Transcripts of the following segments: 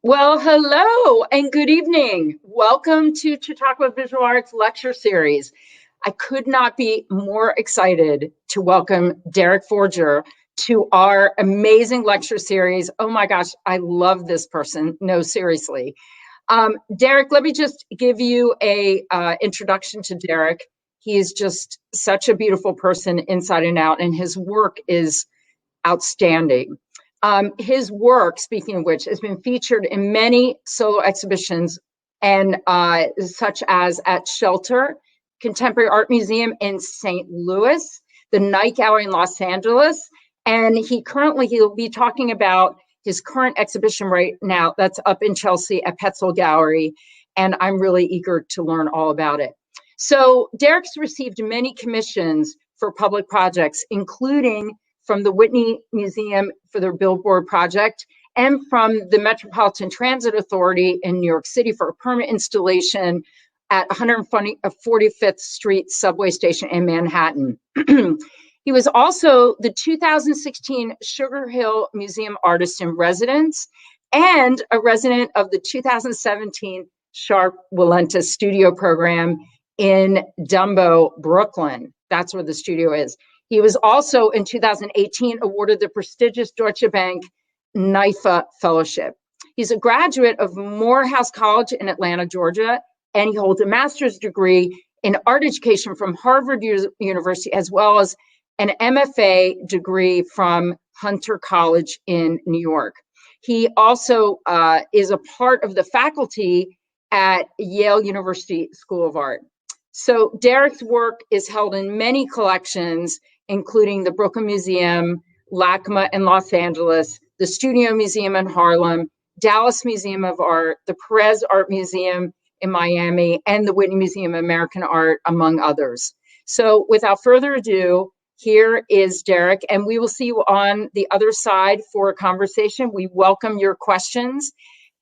Well, hello and good evening. Welcome to Chautauqua Visual Arts Lecture Series. I could not be more excited to welcome Derek Fordjour to our amazing lecture series. Oh my gosh, I love this person. No, seriously. Derek, let me just give you a introduction to Derek. He is just such a beautiful person inside and out, and his work is outstanding. His work, speaking of which, has been featured in many solo exhibitions, and such as at Shelter Contemporary Art Museum in St. Louis, the Night Gallery in Los Angeles, and he'll be talking about his current exhibition right now that's up in Chelsea at Petzl Gallery, and I'm really eager to learn all about it. So Derek's received many commissions for public projects, including from the Whitney Museum for their Billboard project, and from the Metropolitan Transit Authority in New York City for a permanent installation at 145th Street subway station in Manhattan. He was also the 2016 Sugar Hill Museum Artist in Residence and a resident of the 2017 Sharp Walenta Studio Program in Dumbo, Brooklyn. That's where the studio is. He was also in 2018 awarded the prestigious Deutsche Bank NIFA Fellowship. He's a graduate of Morehouse College in Atlanta, Georgia, and he holds a master's degree in art education from Harvard University, as well as an MFA degree from Hunter College in New York. He also is a part of the faculty at Yale University School of Art. So Derek's work is held in many collections, including the Brooklyn Museum, LACMA in Los Angeles, the Studio Museum in Harlem, Dallas Museum of Art, the Perez Art Museum in Miami, and the Whitney Museum of American Art, among others. So without further ado, here is Derek, and we will see you on the other side for a conversation. We welcome your questions,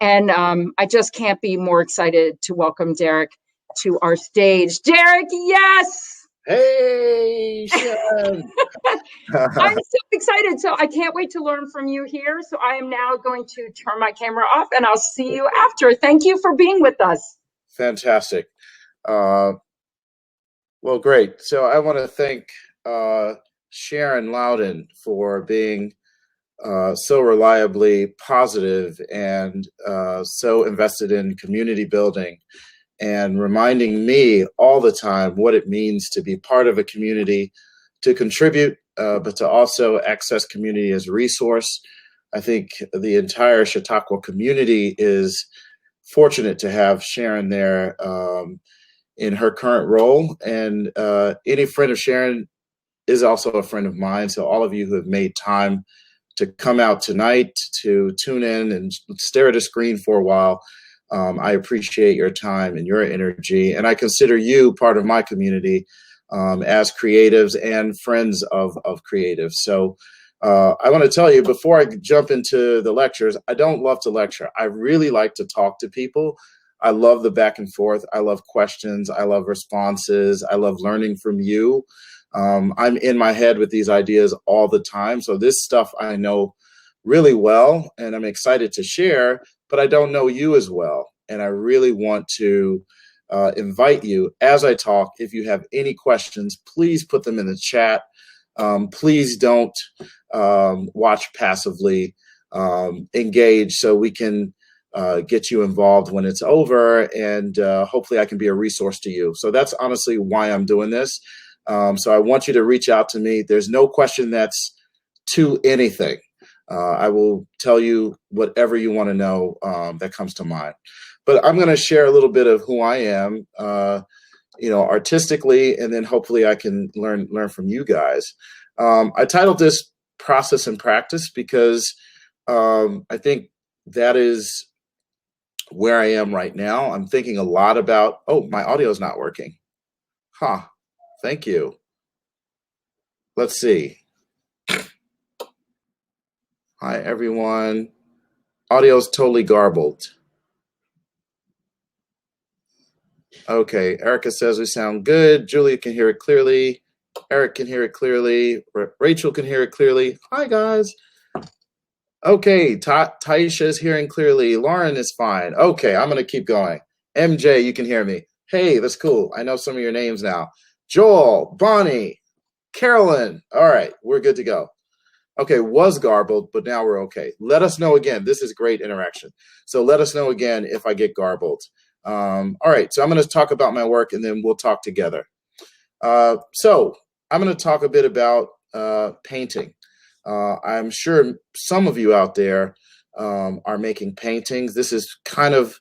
and I just can't be more excited to welcome Derek to our stage. Derek, yes! Hey, Sharon. I'm so excited. So I can't wait to learn from you here. So I am now going to turn my camera off and I'll see you after. Thank you for being with us. Fantastic. Well, great. So I want to thank Sharon Loudon for being so reliably positive and so invested in community building, and reminding me all the time what it means to be part of a community, to contribute, but to also access community as a resource. I think the entire Chautauqua community is fortunate to have Sharon there in her current role. And any friend of Sharon is also a friend of mine. So all of you who have made time to come out tonight, to tune in and stare at a screen for a while, I appreciate your time and your energy, and I consider you part of my community as creatives and friends of creatives. So I want to tell you, before I jump into the lectures, I don't love to lecture. I really like to talk to people. I love the back and forth. I love questions. I love responses. I love learning from you. I'm in my head with these ideas all the time. So this stuff I know really well, and I'm excited to share, but I don't know you as well. And I really want to invite you as I talk. If you have any questions, please put them in the chat. Please don't watch passively. Engage so we can get you involved when it's over, and hopefully I can be a resource to you. So that's honestly why I'm doing this. So I want you to reach out to me. There's no question that's to anything. I will tell you whatever you want to know that comes to mind. But I'm going to share a little bit of who I am, artistically, and then hopefully I can learn from you guys. I titled this Process and Practice because I think that is where I am right now. I'm thinking a lot about, oh, my audio is not working. Huh. Thank you. Let's see. Hi, everyone. Audio is totally garbled. Okay, Erica says we sound good. Julia can hear it clearly. Eric can hear it clearly. Rachel can hear it clearly. Hi, guys. Okay, Taisha is hearing clearly. Lauren is fine. Okay, I'm going to keep going. MJ, you can hear me. Hey, that's cool. I know some of your names now. Joel, Bonnie, Carolyn. All right, we're good to go. Okay, was garbled, but now we're okay. Let us know again. This is great interaction. So let us know again if I get garbled. All right, so I'm going to talk about my work and then we'll talk together. So I'm going to talk a bit about painting. I'm sure some of you out there are making paintings. This is kind of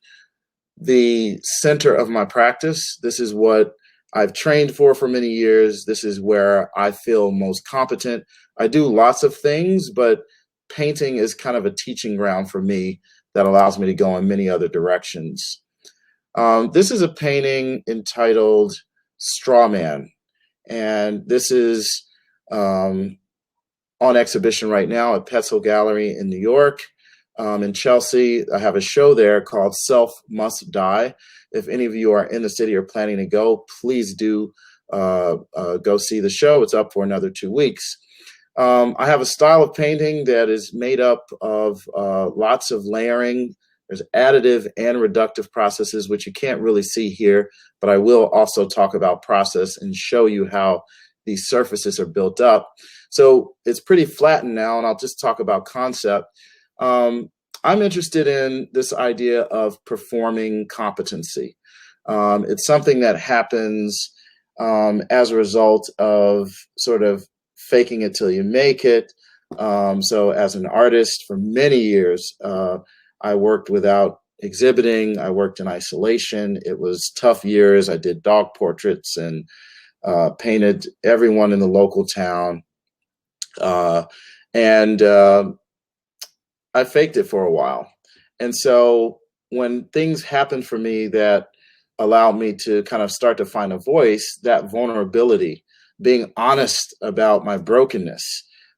the center of my practice. This is what I've trained for many years. This is where I feel most competent. I do lots of things, but painting is kind of a teaching ground for me that allows me to go in many other directions. This is a painting entitled Straw Man, and this is on exhibition right now at Petzl Gallery in New York. In Chelsea, I have a show there called Self Must Die. If any of you are in the city or planning to go, please do go see the show. It's up for another 2 weeks. I have a style of painting that is made up of lots of layering. There's additive and reductive processes, which you can't really see here, but I will also talk about process and show you how these surfaces are built up. So it's pretty flattened now, and I'll just talk about concept. I'm interested in this idea of performing competency. It's something that happens as a result of sort of faking it till you make it. So as an artist for many years, I worked without exhibiting. I worked in isolation. It was tough years. I did dog portraits and painted everyone in the local town. I faked it for a while. And so when things happened for me that allowed me to kind of start to find a voice, that vulnerability, being honest about my brokenness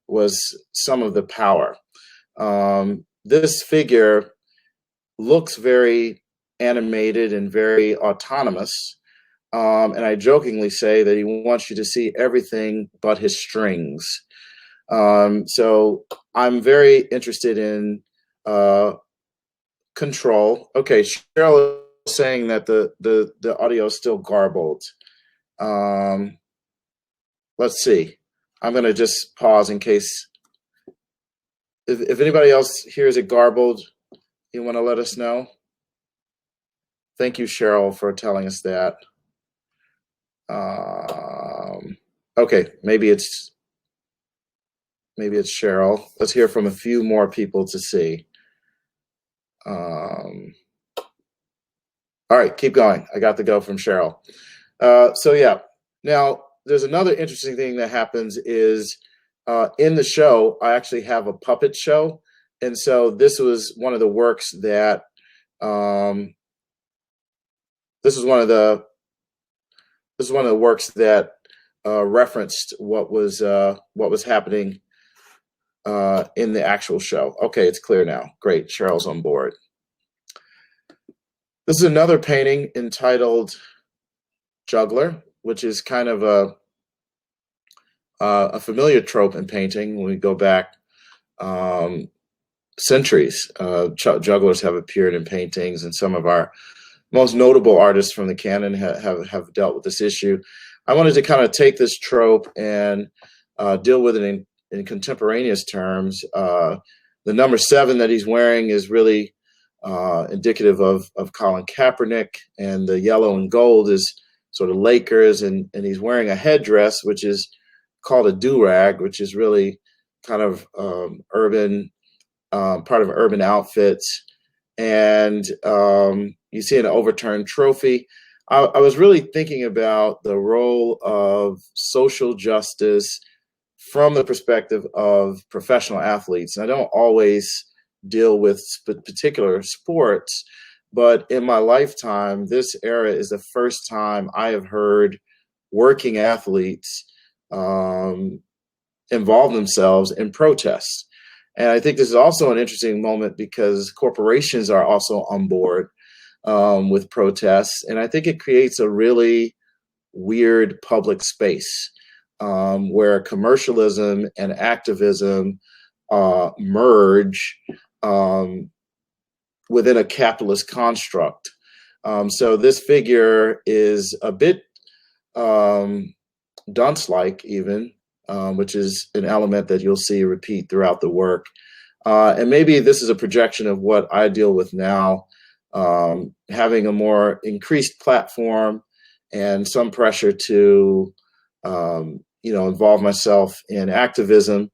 was some of the power. This figure looks very animated and very autonomous. And I jokingly say that he wants you to see everything but his strings. So I'm very interested in control. Okay, Cheryl is saying that the audio is still garbled. Let's see. I'm going to just pause in case. If anybody else hears it garbled, you want to let us know? Thank you, Cheryl, for telling us that. Okay, maybe it's Cheryl. Let's hear from a few more people to see. All right, keep going. I got the go from Cheryl. So yeah, now there's another interesting thing that happens is in the show, I actually have a puppet show. And so this was one of the works that, this is one of the works that referenced what was happening in the actual show. Okay, it's clear now. Great, Cheryl's on board. This is another painting entitled Juggler, which is kind of a familiar trope in painting when we go back centuries. Jugglers have appeared in paintings, and some of our most notable artists from the canon have dealt with this issue. I wanted to kind of take this trope and deal with it in contemporaneous terms. The number 7 that he's wearing is really indicative of Colin Kaepernick, and the yellow and gold is sort of Lakers, and he's wearing a headdress, which is called a do-rag, which is really kind of urban, part of urban outfits. And you see an overturned trophy. I was really thinking about the role of social justice from the perspective of professional athletes. And I don't always deal with particular sports, but in my lifetime, this era is the first time I have heard working athletes involve themselves in protests. And I think this is also an interesting moment because corporations are also on board with protests. And I think it creates a really weird public space where commercialism and activism merge within a capitalist construct. So this figure is a bit dunce-like even, which is an element that you'll see repeat throughout the work. And maybe this is a projection of what I deal with now, having a more increased platform and some pressure to, involve myself in activism,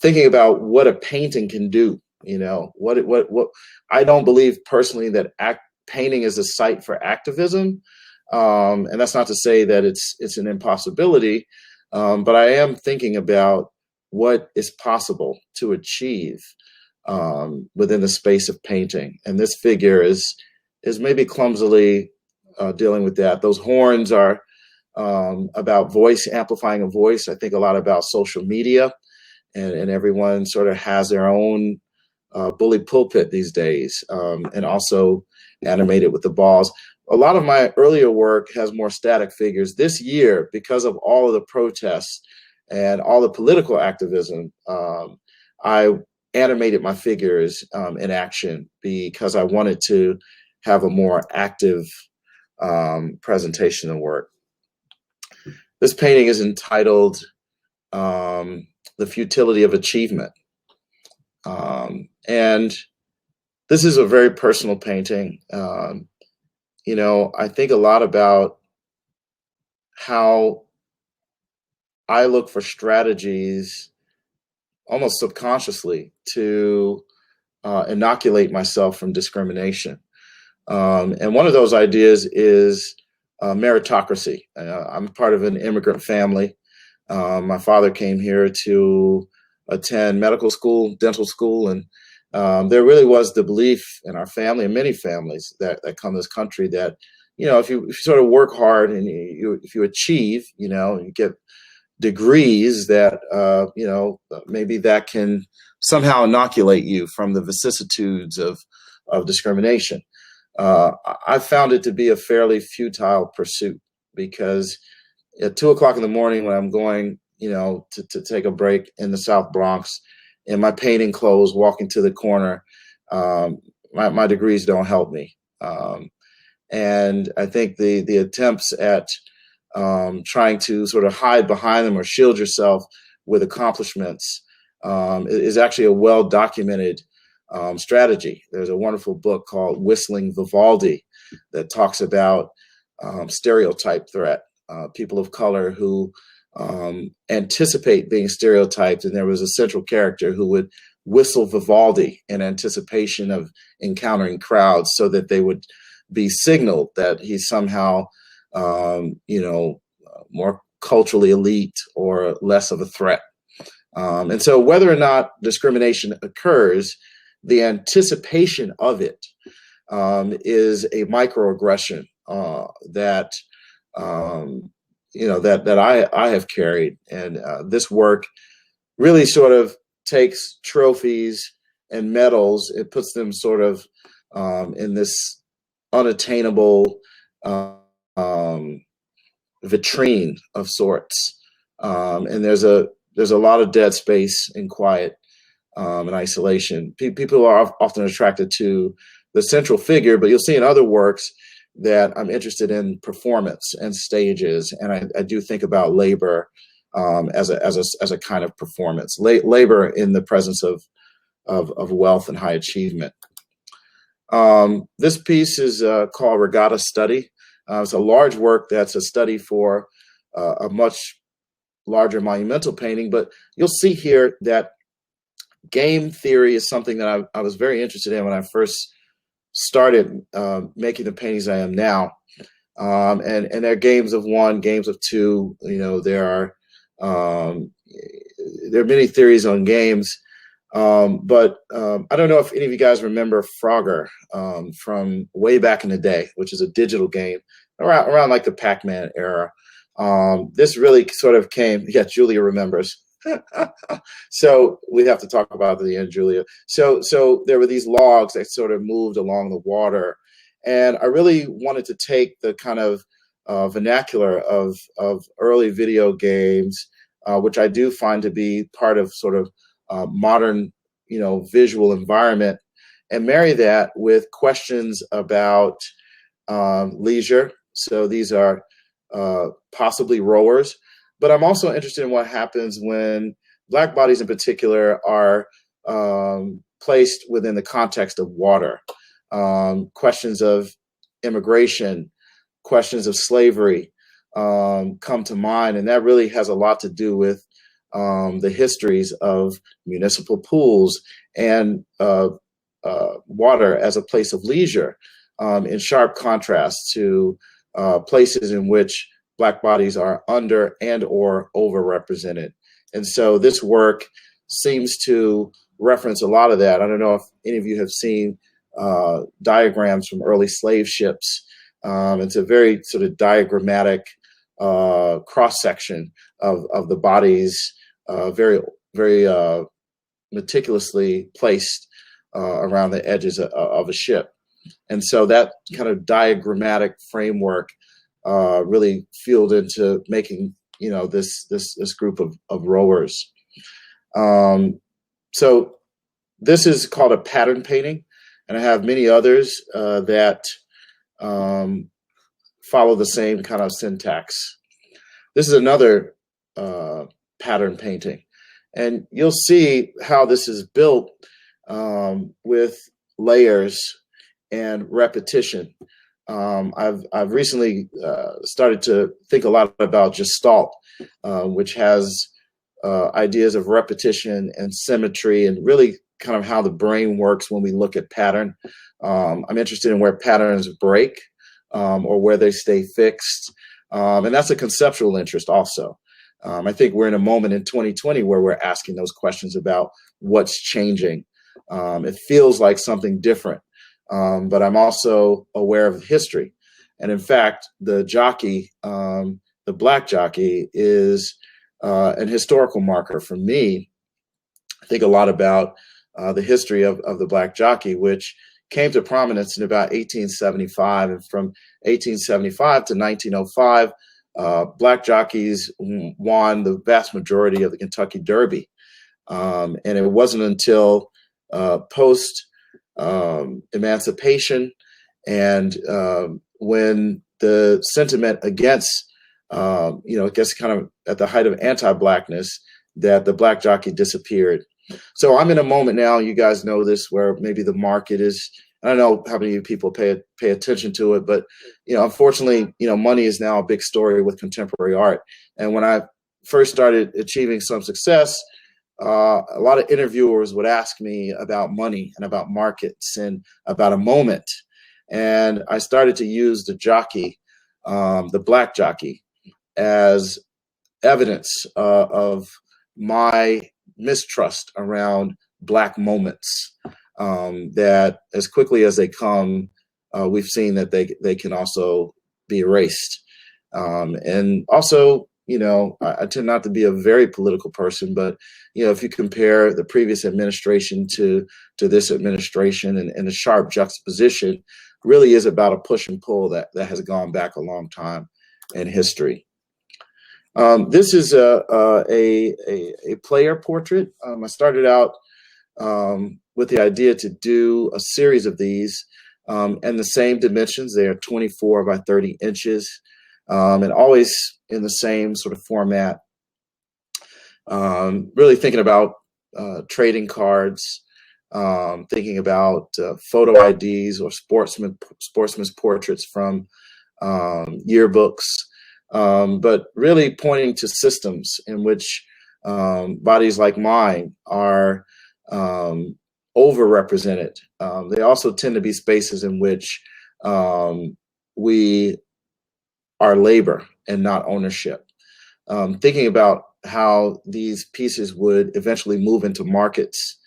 thinking about what a painting can do. What I don't believe personally that painting is a site for activism. And that's not to say that it's an impossibility, but I am thinking about what is possible to achieve within the space of painting. And this figure is maybe clumsily dealing with that. Those horns are about voice, amplifying a voice. I think a lot about social media, and everyone sort of has their own bully pulpit these days, and also animated with the balls. A lot of my earlier work has more static figures. This year, because of all of the protests and all the political activism, I animated my figures in action because I wanted to have a more active presentation of work. This painting is entitled The Futility of Achievement. And this is a very personal painting. I think a lot about how I look for strategies almost subconsciously to inoculate myself from discrimination. And one of those ideas is meritocracy. I'm part of an immigrant family. My father came here to attend medical school, dental school, and there really was the belief in our family and many families that come to this country that, if you sort of work hard and if you achieve, you get degrees that, maybe that can somehow inoculate you from the vicissitudes of discrimination. I found it to be a fairly futile pursuit because at 2 o'clock in the morning when I'm going, to take a break in the South Bronx in my painting clothes, walking to the corner, my degrees don't help me. And I think the attempts at trying to sort of hide behind them or shield yourself with accomplishments is actually a well-documented strategy. There's a wonderful book called Whistling Vivaldi that talks about stereotype threat, people of color who anticipate being stereotyped. And there was a central character who would whistle Vivaldi in anticipation of encountering crowds so that they would be signaled that he's somehow, more culturally elite or less of a threat. And so whether or not discrimination occurs, the anticipation of it is a microaggression that I have carried. And this work really sort of takes trophies and medals, it puts them sort of in this unattainable vitrine of sorts. And there's a lot of dead space and quiet and isolation. People are often attracted to the central figure, but you'll see in other works that I'm interested in performance and stages. And I do think about labor as a kind of performance, labor in the presence of wealth and high achievement. This piece is called Regatta Study. It's a large work that's a study for a much larger monumental painting, but you'll see here that game theory is something that I was very interested in when I first started making the paintings I am now. And there are games of one, games of two. There are many theories on games. But I don't know if any of you guys remember Frogger from way back in the day, which is a digital game around like the Pac-Man era. This really sort of came, yeah, Julia remembers. So we have to talk about the end, Julia. So there were these logs that sort of moved along the water. And I really wanted to take the kind of vernacular of early video games, which I do find to be part of sort of modern, visual environment, and marry that with questions about leisure. So these are possibly rowers, but I'm also interested in what happens when Black bodies in particular are placed within the context of water. Questions of immigration, questions of slavery come to mind, and that really has a lot to do with the histories of municipal pools and water as a place of leisure, in sharp contrast to places in which Black bodies are under and or overrepresented. And so this work seems to reference a lot of that. I don't know if any of you have seen diagrams from early slave ships. It's a very sort of diagrammatic cross-section of the bodies, very, very meticulously placed around the edges of a ship. And so that kind of diagrammatic framework really fueled into making, this group of rowers. So this is called a pattern painting, and I have many others that follow the same kind of syntax. This is another pattern painting, and you'll see how this is built with layers and repetition. I've recently started to think a lot about Gestalt, which has ideas of repetition and symmetry, and really kind of how the brain works when we look at pattern. I'm interested in where patterns break or where they stay fixed. And that's a conceptual interest also. I think we're in a moment in 2020 where we're asking those questions about what's changing. It feels like something different, but I'm also aware of history. And in fact, the jockey, the Black jockey, is an historical marker for me. I think a lot about the history of the Black jockey, which came to prominence in about 1875. And from 1875 to 1905, Black jockeys won the vast majority of the Kentucky Derby. And it wasn't until post emancipation and when the sentiment against, I guess kind of at the height of anti-Blackness, that the Black jockey disappeared. So I'm in a moment now, you guys know this, where maybe the market is, I don't know how many people pay attention to it, but, unfortunately, money is now a big story with contemporary art. And when I first started achieving some success, a lot of interviewers would ask me about money and about markets and about a moment. And I started to use the jockey, the Black jockey, as evidence of my mistrust around Black moments, that as quickly as they come, we've seen that they can also be erased. And also, I tend not to be a very political person, but, if you compare the previous administration to this administration, and the sharp juxtaposition really is about a push and pull that has gone back a long time in history. This is a player portrait. I started out with the idea to do a series of these and the same dimensions. They are 24 by 30 inches and always in the same sort of format. Really thinking about trading cards, thinking about photo IDs or sportsmen's portraits from yearbooks. But really pointing to systems in which bodies like mine are overrepresented. They also tend to be spaces in which we are labor and not ownership. Thinking about how these pieces would eventually move into markets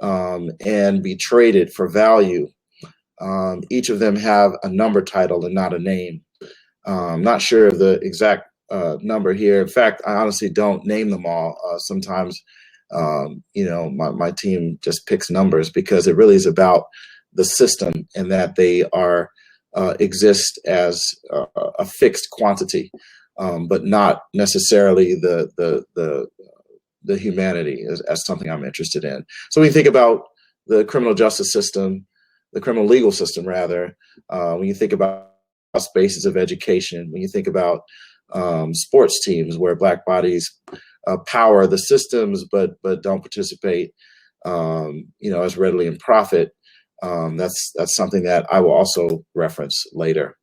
and be traded for value. Each of them have a number title and not a name. Not sure of the exact number here. In fact, I honestly don't name them all. Sometimes, my team just picks numbers because it really is about the system and that they are exist as a fixed quantity, but not necessarily the the humanity as something I'm interested in. So when you think about the criminal justice system, the criminal legal system, rather, when you think about spaces of education, when you think about sports teams where Black bodies power the systems but don't participate, as readily in profit, that's something that I will also reference later.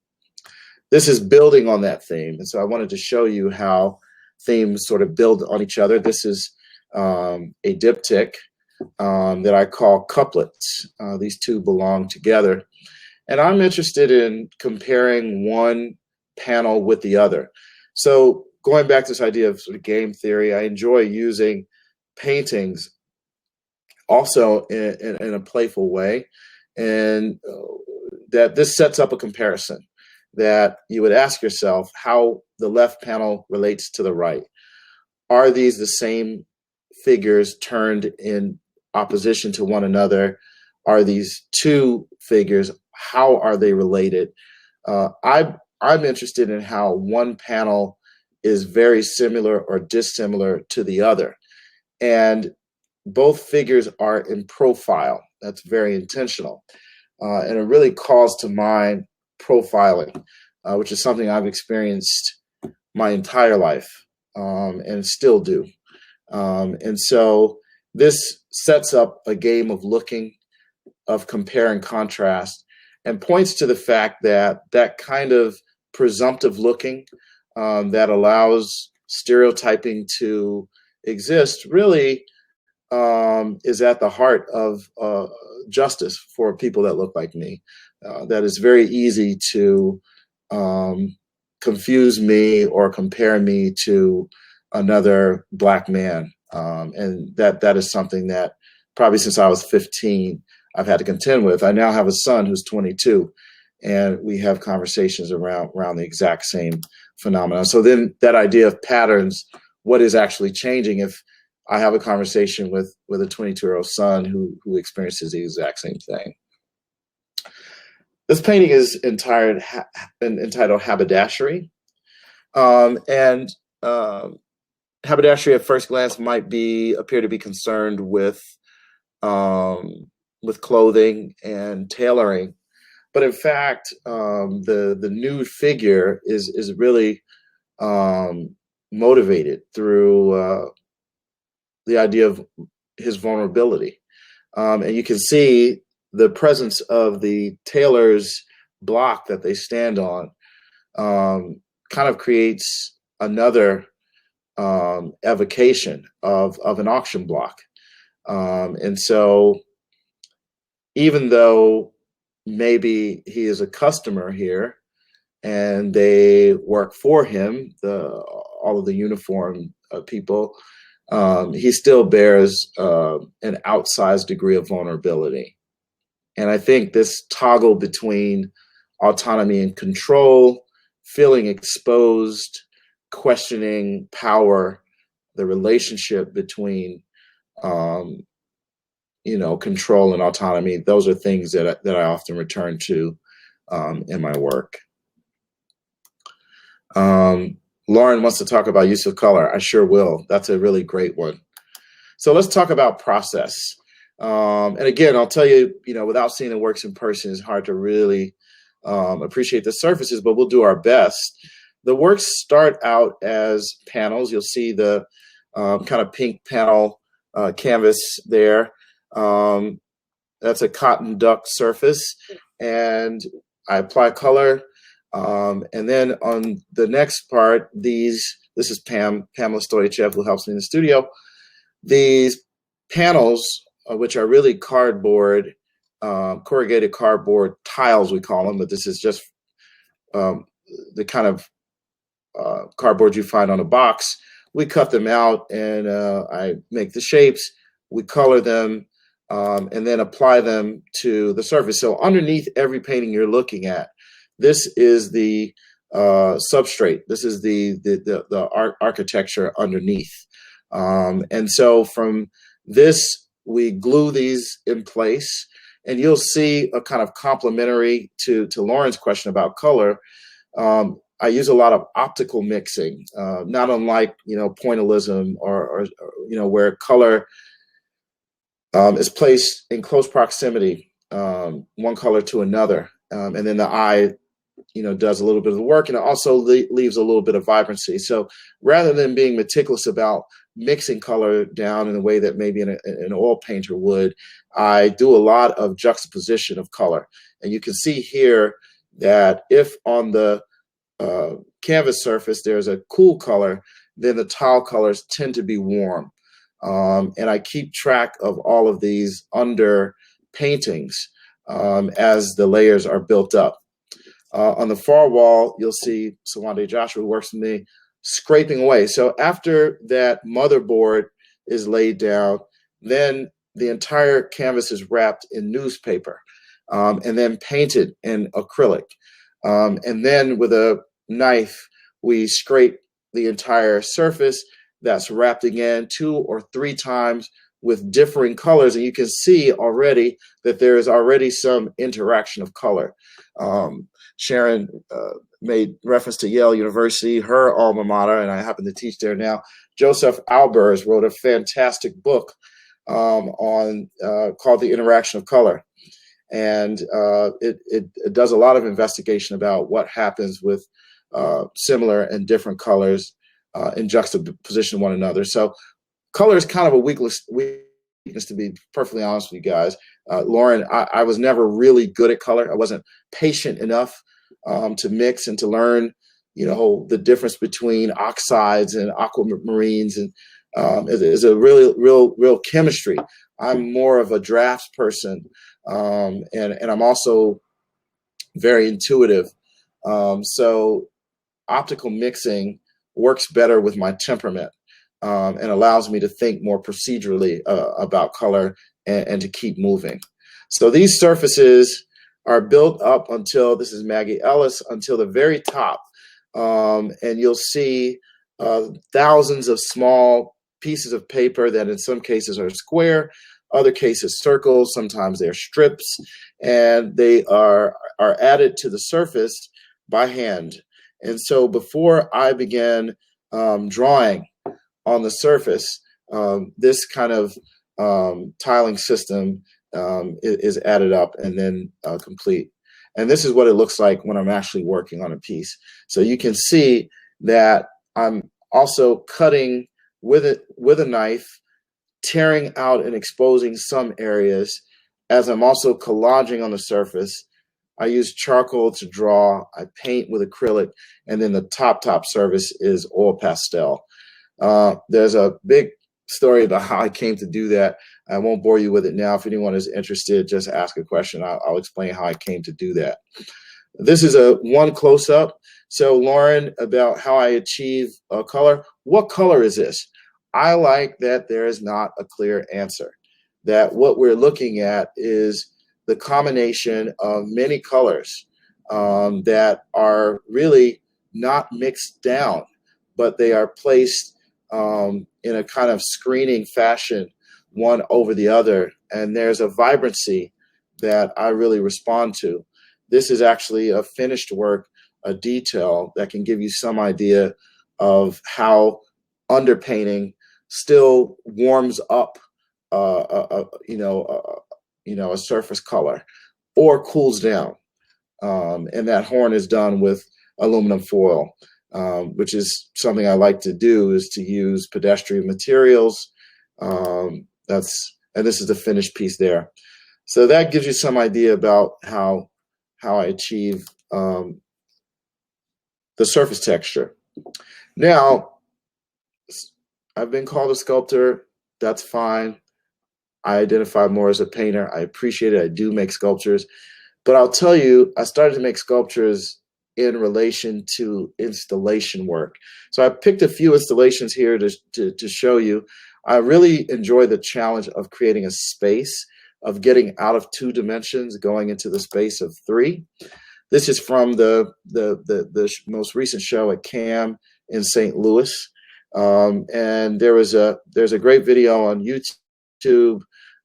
This is building on that theme, and so I wanted to show you how themes sort of build on each other. This is a diptych that I call couplets. These two belong together. And I'm interested in comparing one panel with the other. So going back to this idea of sort of game theory, I enjoy using paintings also in a playful way. And that this sets up a comparison that you would ask yourself how the left panel relates to the right. Are these the same figures turned in opposition to one another? Are these two figures? How are they related? I'm interested in how one panel is very similar or dissimilar to the other. And both figures are in profile. That's very intentional. And it really calls to mind profiling, which is something I've experienced my entire life and still do. And so this sets up a game of looking, of compare and contrast, and points to the fact that that kind of presumptive looking that allows stereotyping to exist really is at the heart of justice for people that look like me. That is very easy to confuse me or compare me to another Black man. And that is something that probably since I was 15, I've had to contend with. I now have a son who's 22, and we have conversations around the exact same phenomena. So then that idea of patterns, what is actually changing if I have a conversation with a 22-year-old son who experiences the exact same thing. This painting is entitled Haberdashery. Haberdashery at first glance might appear to be concerned with clothing and tailoring, but in fact, the nude figure is really motivated through the idea of his vulnerability, and you can see the presence of the tailor's block that they stand on kind of creates another evocation of an auction block. And so even though maybe he is a customer here and they work for him, all of the uniform people, he still bears an outsized degree of vulnerability. And I think this toggle between autonomy and control, feeling exposed, questioning power, the relationship between control and autonomy, those are things that I often return to in my work. Lauren wants to talk about use of color. I sure will. That's a really great one. So let's talk about process. And again, I'll tell you, without seeing the works in person, it's hard to really appreciate the surfaces, but we'll do our best. The works start out as panels. You'll see the kind of pink panel canvas there. That's a cotton duck surface, and I apply color. And then on the next part, this is Pamela Stoyachev, who helps me in the studio. These panels, which are really cardboard, corrugated cardboard tiles, we call them, but this is just the kind of cardboard you find on a box. We cut them out, and I make the shapes. We color them, and then apply them to the surface. So underneath every painting you're looking at, this is the substrate. This is the architecture underneath. And so from this, we glue these in place, and you'll see a kind of complementary to Lauren's question about color. I use a lot of optical mixing, not unlike, pointillism or where color is placed in close proximity, one color to another. And then the eye, does a little bit of the work, and it also leaves a little bit of vibrancy. So rather than being meticulous about mixing color down in a way that maybe an oil painter would, I do a lot of juxtaposition of color. And you can see here that if on the canvas surface there's a cool color, then the tile colors tend to be warm. And I keep track of all of these under paintings as the layers are built up. On the far wall, you'll see Sawande Joshua, who works with me, scraping away. So after that motherboard is laid down, then the entire canvas is wrapped in newspaper and then painted in acrylic. And then with a knife, we scrape the entire surface. That's wrapped again 2 or 3 times with differing colors. And you can see already that there is already some interaction of color. Sharon made reference to Yale University, her alma mater, and I happen to teach there now. Joseph Albers wrote a fantastic book called The Interaction of Color. And it does a lot of investigation about what happens with similar and different colors in juxtaposition to one another. So color is kind of a weakness, to be perfectly honest with you guys. Lauren, I was never really good at color. I wasn't patient enough to mix and to learn, the difference between oxides and aquamarines, and is a real chemistry. I'm more of a drafts person, and I'm also very intuitive. So optical mixing works better with my temperament and allows me to think more procedurally about color and to keep moving. So these surfaces are built up until, this is Maggie Ellis, until the very top. And you'll see thousands of small pieces of paper that in some cases are square, other cases circles, sometimes they're strips, and they are added to the surface by hand. And so before I began drawing on the surface, this kind of tiling system is added up and then complete. And this is what it looks like when I'm actually working on a piece. So you can see that I'm also cutting with a knife, tearing out and exposing some areas, as I'm also collaging on the surface. I use charcoal to draw, I paint with acrylic, and then the top surface is oil pastel. There's a big story about how I came to do that. I won't bore you with it now. If anyone is interested, just ask a question. I'll explain how I came to do that. This is one close-up. So Lauren, about how I achieve color. What color is this? I like that there is not a clear answer, that what we're looking at is the combination of many colors that are really not mixed down, but they are placed in a kind of screening fashion, one over the other. And there's a vibrancy that I really respond to. This is actually a finished work, a detail that can give you some idea of how underpainting still warms up a surface color or cools down. And that horn is done with aluminum foil, which is something I like to do, is to use pedestrian materials. And this is the finished piece there. So that gives you some idea about how I achieve the surface texture. Now, I've been called a sculptor. That's fine. I identify more as a painter. I appreciate it. I do make sculptures. But I'll tell you, I started to make sculptures in relation to installation work. So I picked a few installations here to show you. I really enjoy the challenge of creating a space, of getting out of 2 dimensions, going into the space of 3. This is from the most recent show at CAM in St. Louis. And there's a great video on YouTube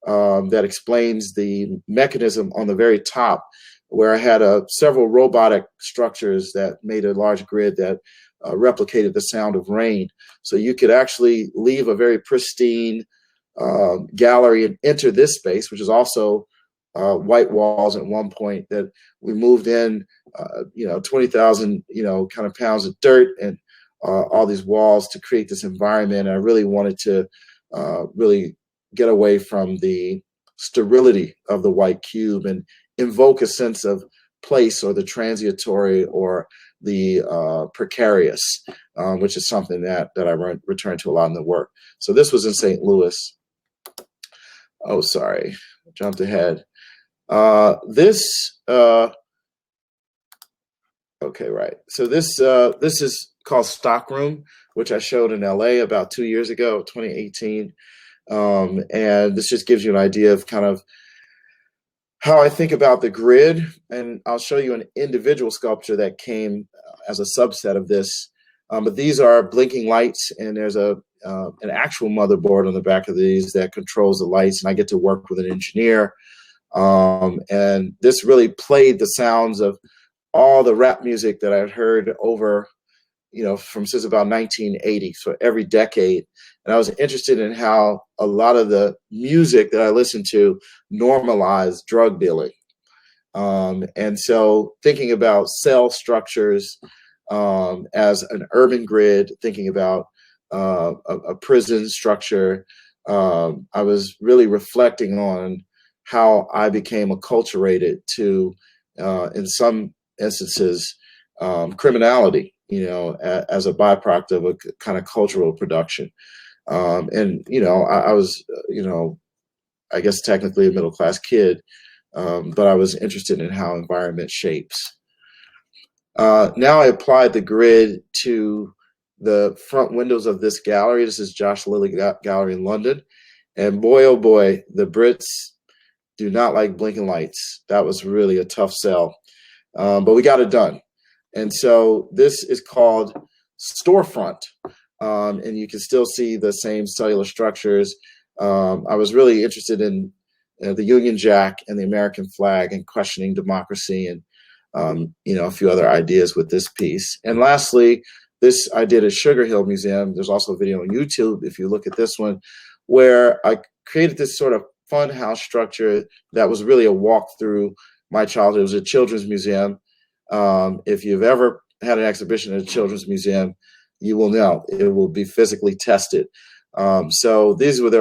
that explains the mechanism on the very top where I had several robotic structures that made a large grid that replicated the sound of rain. So you could actually leave a very pristine gallery and enter this space, which is also white walls at one point, that we moved in, 20,000, kind of pounds of dirt and all these walls to create this environment. And I really wanted to really get away from the sterility of the white cube and invoke a sense of place, or the transitory, or the precarious, which is something that I return to a lot in the work. So this was in St. Louis. Oh, sorry, jumped ahead. Okay, right. So this is called Stockroom, which I showed in LA about 2 years ago, 2018. And this just gives you an idea of kind of how I think about the grid. And I'll show you an individual sculpture that came as a subset of this. But these are blinking lights, and there's an actual motherboard on the back of these that controls the lights, and I get to work with an engineer. And this really played the sounds of all the rap music that I'd heard over, from since about 1980, so every decade. And I was interested in how a lot of the music that I listened to normalized drug dealing. And so thinking about cell structures as an urban grid, thinking about a prison structure, I was really reflecting on how I became acculturated to, in some instances, criminality, as a byproduct of a kind of cultural production. And, I was, I guess technically a middle-class kid, but I was interested in how environment shapes. Now I applied the grid to the front windows of this gallery. This is Josh Lilly Gallery in London. And boy, oh boy, the Brits do not like blinking lights. That was really a tough sell, but we got it done. And so this is called Storefront, and you can still see the same cellular structures. I was really interested in the Union Jack and the American flag and questioning democracy, and a few other ideas with this piece. And lastly, this I did at Sugar Hill Museum. There's also a video on YouTube if you look at this one, where I created this sort of fun house structure that was really a walk through my childhood. It was a children's museum. If you've ever had an exhibition at a children's museum, you will know it will be physically tested. So these were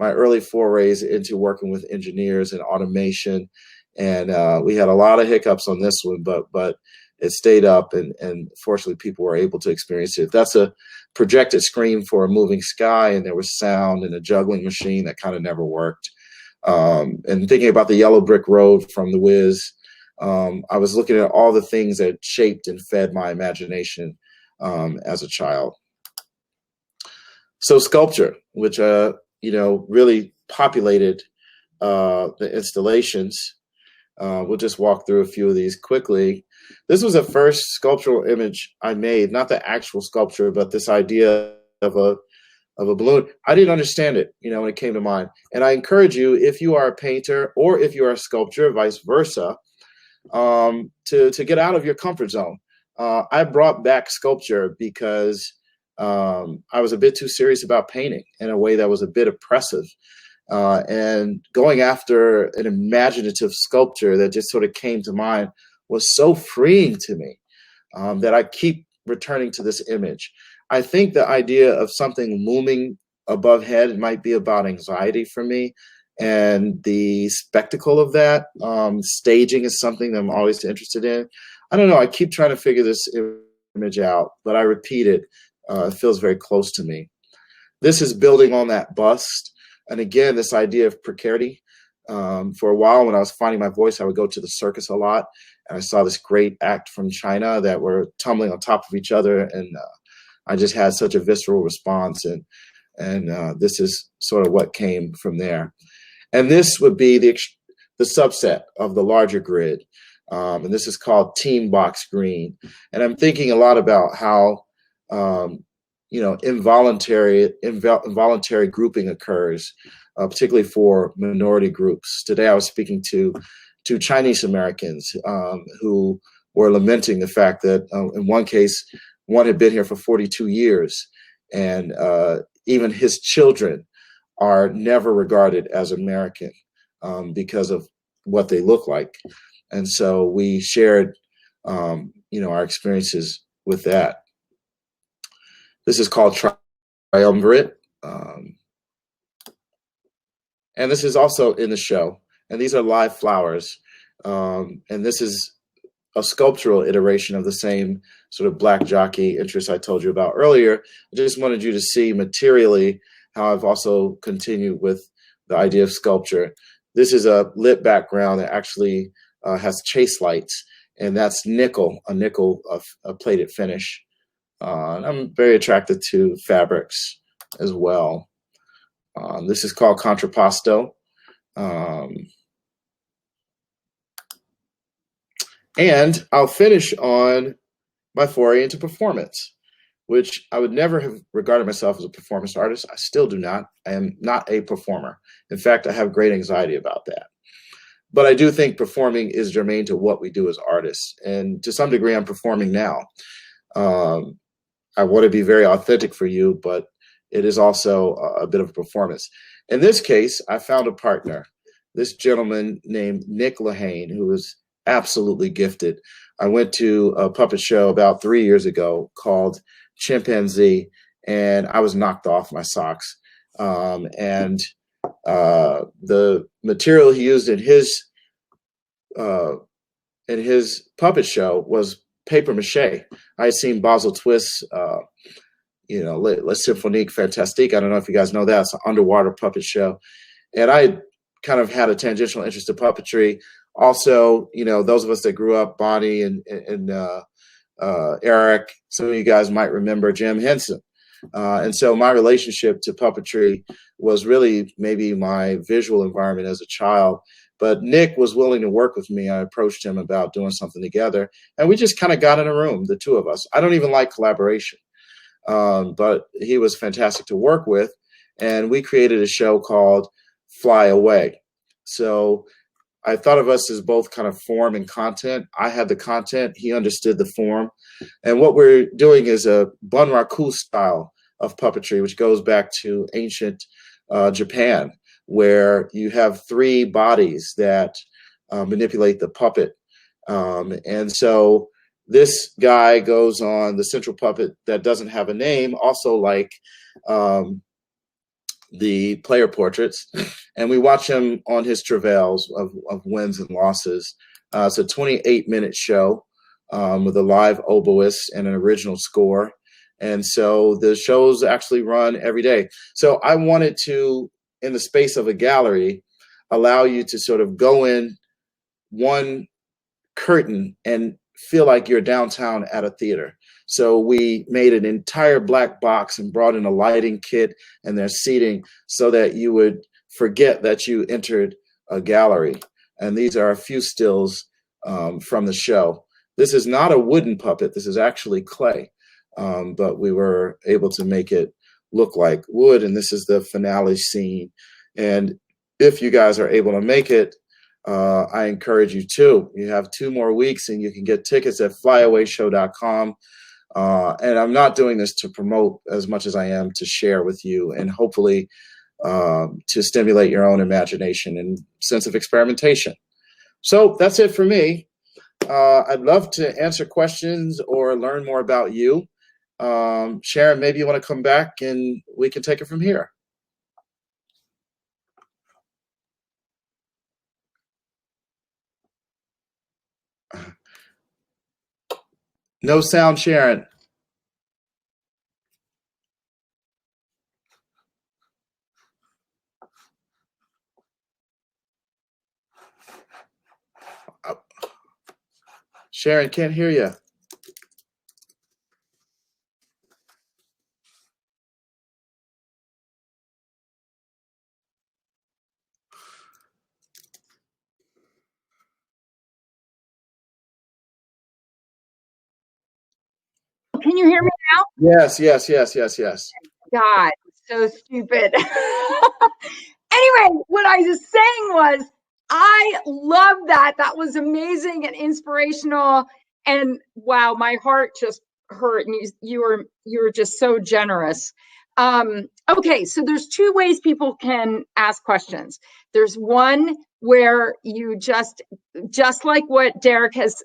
my early forays into working with engineers and automation. And we had a lot of hiccups on this one, but it stayed up, and fortunately people were able to experience it. That's a projected screen for a moving sky, and there was sound and a juggling machine that kind of never worked. And thinking about the yellow brick road from The Wiz, I was looking at all the things that shaped and fed my imagination as a child. So sculpture, which really populated the installations. We'll just walk through a few of these quickly. This was the first sculptural image I made, not the actual sculpture, but this idea of a balloon. I didn't understand it, when it came to mind. And I encourage you, if you are a painter or if you are a sculptor, vice versa, to get out of your comfort zone. I brought back sculpture because I was a bit too serious about painting in a way that was a bit oppressive. And going after an imaginative sculpture that just sort of came to mind was so freeing to me that I keep returning to this image. I think the idea of something looming above head might be about anxiety for me, and the spectacle of that. Staging is something that I'm always interested in. I don't know. I keep trying to figure this image out, but I repeat it. It feels very close to me. This is building on that bust. And again, this idea of precarity. For a while, when I was finding my voice, I would go to the circus a lot, and I saw this great act from China that were tumbling on top of each other, and I just had such a visceral response, and this is sort of what came from there. And this would be the subset of the larger grid, and this is called Team Box Green. And I'm thinking a lot about how involuntary grouping occurs, particularly for minority groups. Today I was speaking to to Chinese Americans who were lamenting the fact that in one case, one had been here for 42 years, and even his children are never regarded as American because of what they look like. And so we shared, our experiences with that. This is called Triumvirate. And this is also in the show. And these are live flowers. And this is a sculptural iteration of the same sort of black jockey interest I told you about earlier. I just wanted you to see materially how I've also continued with the idea of sculpture. This is a lit background that actually has chase lights, and that's nickel, a plated finish. And I'm very attracted to fabrics as well. This is called Contrapposto. And I'll finish on my foray into performance, which I would never have regarded myself as a performance artist. I still do not. I am not a performer. In fact, I have great anxiety about that. But I do think performing is germane to what we do as artists. And to some degree, I'm performing now. I want to be very authentic for you, but it is also a bit of a performance. In this case, I found a partner, this gentleman named Nick Lehane, who is absolutely gifted. I went to a puppet show about 3 years ago called Chimpanzee, and I was knocked off my socks. And the material he used in his puppet show was paper mache. I had seen Basil Twist's, La Symphonique Fantastique. I don't know if you guys know that. It's an underwater puppet show. And I kind of had a tangential interest in puppetry. Also, those of us that grew up, Bonnie and Eric, some of you guys might remember Jim Henson. And so my relationship to puppetry was really maybe my visual environment as a child. But Nick was willing to work with me. I approached him about doing something together, and we just kind of got in a room, the two of us. I don't even like collaboration, but he was fantastic to work with, and we created a show called Fly Away. So I thought of us as both kind of form and content. I had the content, he understood the form. And what we're doing is a bunraku style of puppetry, which goes back to ancient Japan, where you have three bodies that manipulate the puppet. And so this guy goes on the central puppet that doesn't have a name, also like the player portraits, and we watch him on his travails of wins and losses. It's a 28-minute show with a live oboist and an original score. And so the shows actually run every day. So I wanted to, in the space of a gallery, allow you to sort of go in one curtain and feel like you're downtown at a theater. So we made an entire black box and brought in a lighting kit and their seating so that you would forget that you entered a gallery. And these are a few stills from the show. This is not a wooden puppet. This is actually clay, but we were able to make it look like wood. And this is the finale scene. And if you guys are able to make it, I encourage you to. You have 2 more weeks and you can get tickets at flyawayshow.com. And I'm not doing this to promote as much as I am to share with you and hopefully to stimulate your own imagination and sense of experimentation. So that's it for me. I'd love to answer questions or learn more about you. Sharon, maybe you want to come back and we can take it from here. No sound, Sharon. Sharon, can't hear you. Can you hear me now? Yes. God, so stupid. Anyway, what I was saying was, I love that. That was amazing and inspirational. And wow, my heart just hurt. And you were just so generous. Okay, so there's two ways people can ask questions. There's one where you just like what Derek has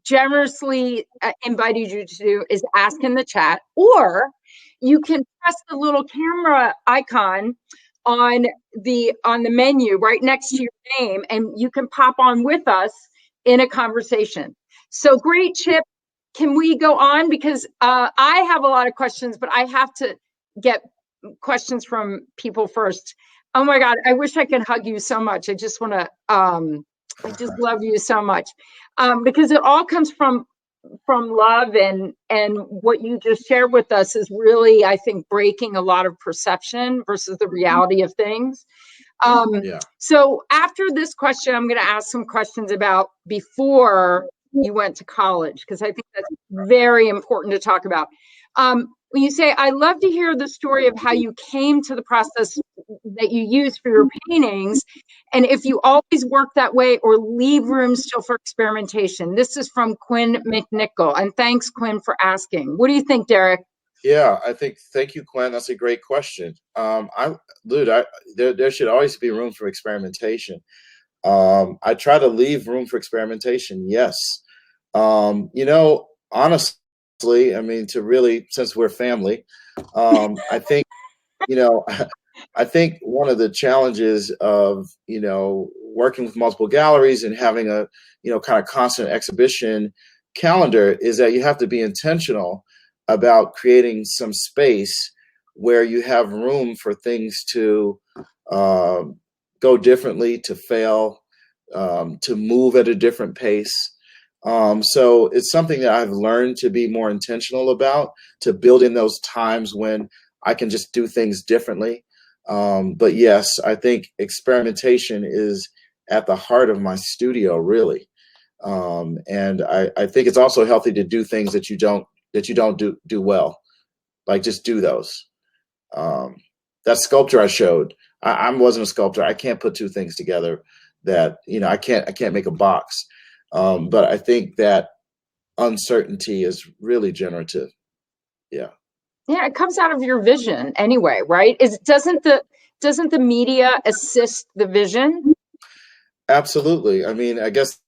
generously invited you to do, is ask in the chat, or you can press the little camera icon on the menu right next to your name, and you can pop on with us in a conversation. So great, Chip. Can we go on? Because I have a lot of questions, but I have to get questions from people first. Oh my God, I wish I could hug you so much. I just want to, I just love you so much, because it all comes from love, and what you just shared with us is really, I think, breaking a lot of perception versus the reality of things. So after this question, I'm going to ask some questions about before you went to college, because I think that's very important to talk about. When you say, I love to hear the story of how you came to the process that you use for your paintings, and if you always work that way or leave room still for experimentation. This is from Quinn McNichol, and thanks, Quinn, for asking. What do you think, Derek? Yeah, thank you, Quinn. That's a great question. There should always be room for experimentation. I try to leave room for experimentation. Yes. Honestly, I mean, since we're family, I think, I think one of the challenges of, working with multiple galleries and having a, kind of constant exhibition calendar is that you have to be intentional about creating some space where you have room for things to go differently, to fail, to move at a different pace. So it's something that I've learned to be more intentional about, to build in those times when I can just do things differently. But yes, I think experimentation is at the heart of my studio, really. And I think it's also healthy to do things that you don't do well, like just do those. That sculpture I showed, I wasn't a sculptor. I can't put two things together that, I can't make a box. But I think that uncertainty is really generative. Yeah. Yeah, it comes out of your vision anyway, right? Doesn't the media assist the vision? Absolutely. I mean, I guess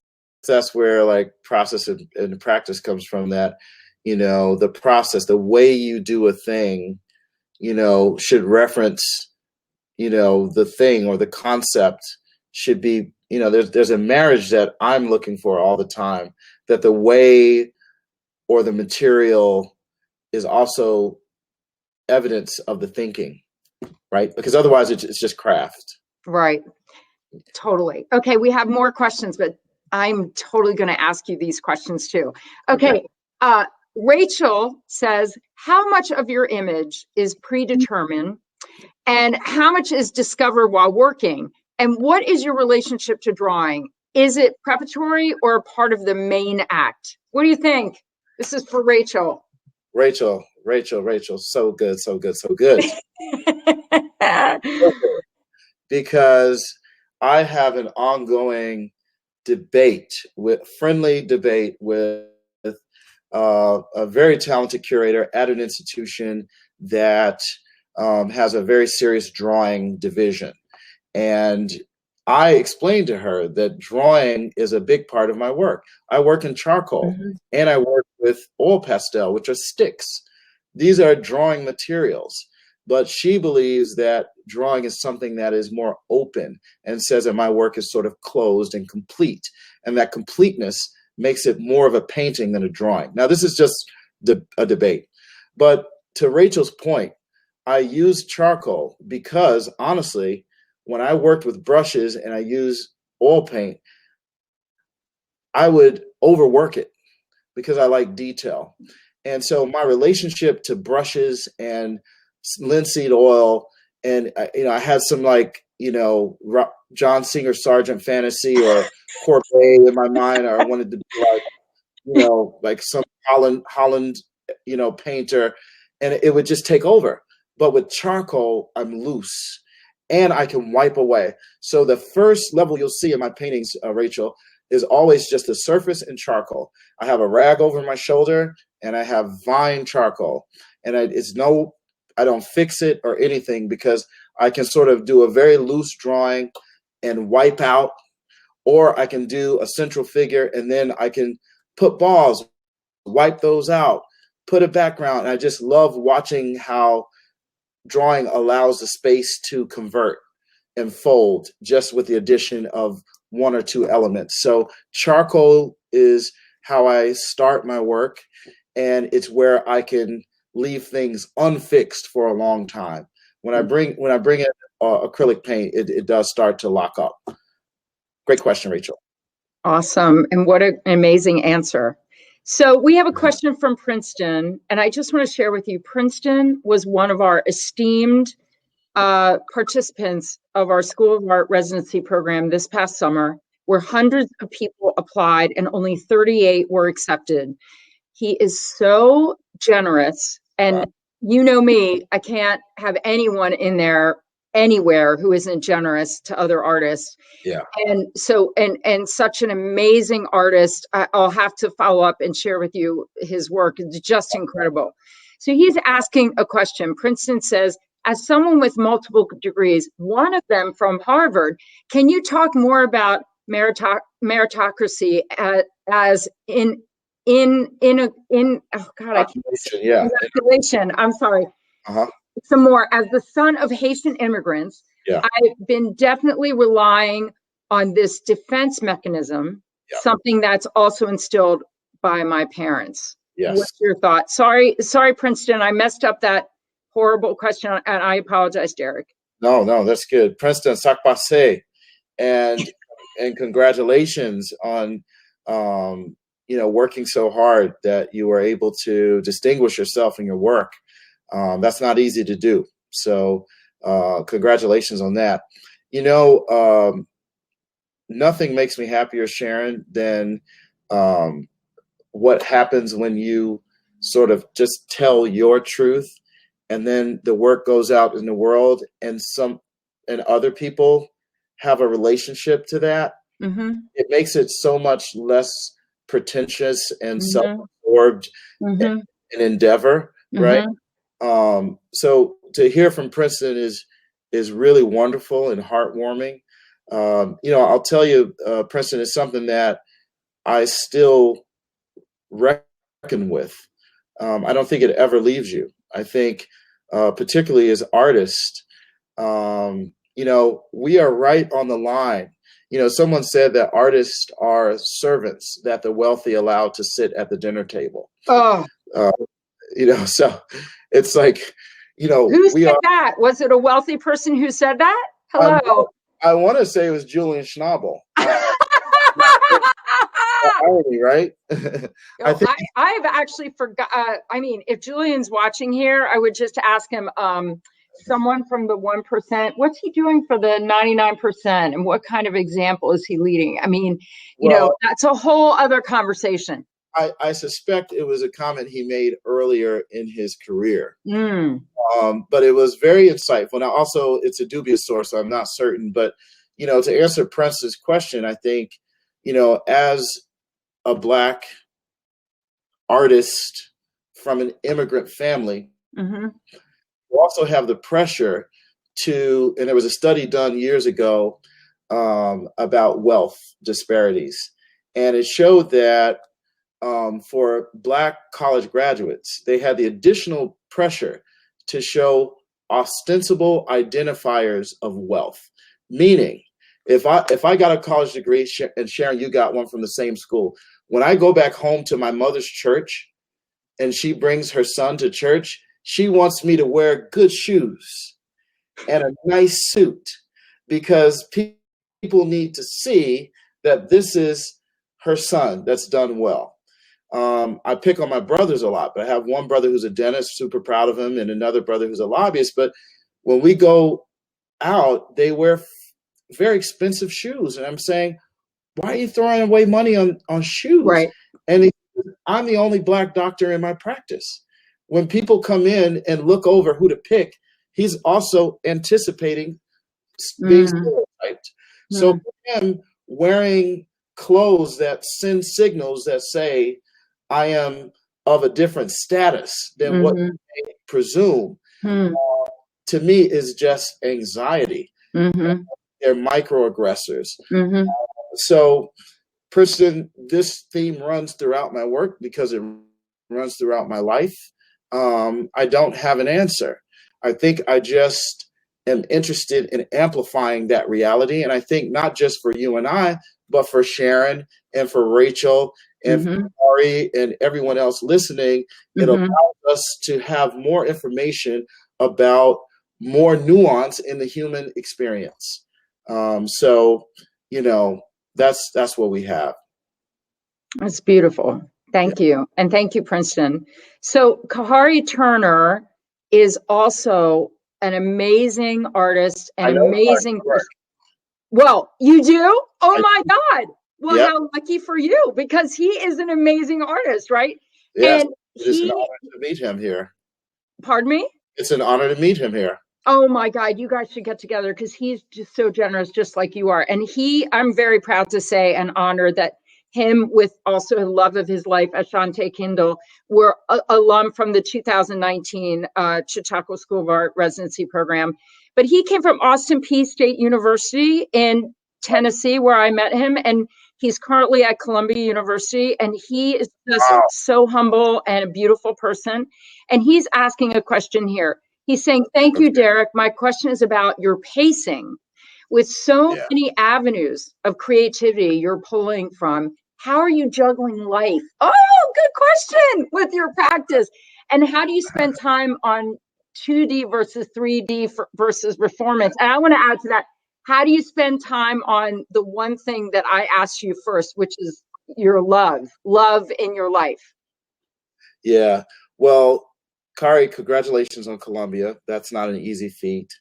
that's where like process and practice comes from, that, the process, the way you do a thing, should reference, the thing or the concept should be, there's a marriage that I'm looking for all the time, that the way or the material is also evidence of the thinking, right? Because otherwise it's just craft. Right. Totally. Okay, we have more questions, but I'm totally going to ask you these questions too. Okay. Rachel says, how much of your image is predetermined and how much is discovered while working? And what is your relationship to drawing? Is it preparatory or part of the main act? What do you think? This is for Rachel. Rachel, so good. Because I have an ongoing friendly debate with a very talented curator at an institution that has a very serious drawing division. And I explained to her that drawing is a big part of my work. I work in charcoal, and I work with oil pastel, which are sticks. These are drawing materials. But she believes that drawing is something that is more open, and says that my work is sort of closed and complete, and that completeness makes it more of a painting than a drawing. Now, this is just a debate. But to Rachel's point, I use charcoal because, honestly, when I worked with brushes and I use oil paint, I would overwork it because I like detail. And so my relationship to brushes and linseed oil, and I had some John Singer Sargent fantasy or Courbet in my mind, or I wanted to be like some Holland painter, and it would just take over. But with charcoal, I'm loose, and I can wipe away. So the first level you'll see in my paintings, Rachel, is always just the surface and charcoal. I have a rag over my shoulder and I have vine charcoal, and I don't fix it or anything, because I can sort of do a very loose drawing and wipe out, or I can do a central figure and then I can put balls, wipe those out, put a background. And I just love watching how drawing allows the space to convert and fold just with the addition of one or two elements. So charcoal is how I start my work, and it's where I can leave things unfixed for a long time. When I bring in acrylic paint, it does start to lock up. Great question, Rachel. Awesome. And what an amazing answer. So we have a question from Princeton, and I just want to share with you, Princeton was one of our esteemed participants of our School of Art residency program this past summer, where hundreds of people applied and only 38 were accepted. He is so generous, and you know me, I can't have anyone in there anywhere who isn't generous to other artists. Yeah. And so, and such an amazing artist. I'll have to follow up and share with you his work. It's just incredible. So he's asking a question. Princeton says, as someone with multiple degrees, one of them from Harvard, can you talk more about meritocracy as in oh God, I can't say, yeah. Population. I'm sorry. Some more. As the son of Haitian immigrants, I've been definitely relying on this defense mechanism, something that's also instilled by my parents. Yes. What's your thought? Sorry, Princeton, I messed up that horrible question, and I apologize, Derek. No, that's good. Princeton, sac passe, and congratulations on working so hard that you were able to distinguish yourself in your work. That's not easy to do. So congratulations on that. Nothing makes me happier, Sharon, than what happens when you sort of just tell your truth, and then the work goes out in the world, and other people have a relationship to that. Mm-hmm. It makes it so much less pretentious and self-absorbed an endeavor, right? So to hear from Princeton is really wonderful and heartwarming. I'll tell you, Princeton is something that I still reckon with. I don't think it ever leaves you. I think, particularly as artists, we are right on the line. Someone said that artists are servants that the wealthy allow to sit at the dinner table. So it's like, who said that? Was it a wealthy person who said that? Hello. I want to say it was Julian Schnabel. Irony, right? I've actually forgot. If Julian's watching here, I would just ask him, someone from the 1%, what's he doing for the 99%? And what kind of example is he leading? That's a whole other conversation. I suspect it was a comment he made earlier in his career. But it was very insightful. Now, also, it's a dubious source, so I'm not certain. But, to answer Prince's question, I think, as a Black artist from an immigrant family, you also have the pressure to, and there was a study done years ago about wealth disparities. And it showed that for Black college graduates, they had the additional pressure to show ostensible identifiers of wealth. Meaning, if I got a college degree, and Sharon, you got one from the same school, when I go back home to my mother's church and she brings her son to church, she wants me to wear good shoes and a nice suit, because people need to see that this is her son that's done well. I pick on my brothers a lot, but I have one brother who's a dentist, super proud of him, and another brother who's a lobbyist. But when we go out, they wear very expensive shoes. And I'm saying, why are you throwing away money on shoes? Right. And I'm the only Black doctor in my practice. When people come in and look over who to pick, he's also anticipating being Mm, stereotyped. So mm, for him, wearing clothes that send signals that say, I am of a different status than what mhm, they presume, mm, to me is just anxiety. mhm, They're microaggressors. mhm. So, Kristen, this theme runs throughout my work because it runs throughout my life. I don't have an answer. I think I just am interested in amplifying that reality. And I think not just for you and I, but for Sharon and for Rachel and for Mhm, Ari and everyone else listening, it allows mhm. us to have more information about more nuance in the human experience. So, you know, that's what we have. That's beautiful. Yeah, Thank you. And thank you, Princeton. So Kahari Turner is also an amazing artist, an I know our amazing work. person. Well, you do? Oh I, my God. Well, yep, how lucky for you, because he is an amazing artist, right? yes. And It is an he, honor to meet him here. pardon me? It's an honor to meet him here. Oh my God, you guys should get together because he's just so generous, just like you are. And I'm very proud to say and honored that him, with also a love of his life, Ashante Kindle, were alum from the 2019 Chautauqua School of Art residency program. But he came from Austin Peay State University in Tennessee, where I met him. And he's currently at Columbia University. And he is just Wow. so humble and a beautiful person. And he's asking a question here. He's saying, thank you, Okay. Derek. My question is about your pacing. With so Yeah. many avenues of creativity you're pulling from, how are you juggling life? Oh, good question, with your practice. And how do you spend time on 2D versus 3D versus performance? And I want to add to that, how do you spend time on the one thing that I asked you first, which is your love in your life? Yeah. Well, Kari, congratulations on Columbia. That's not an easy feat.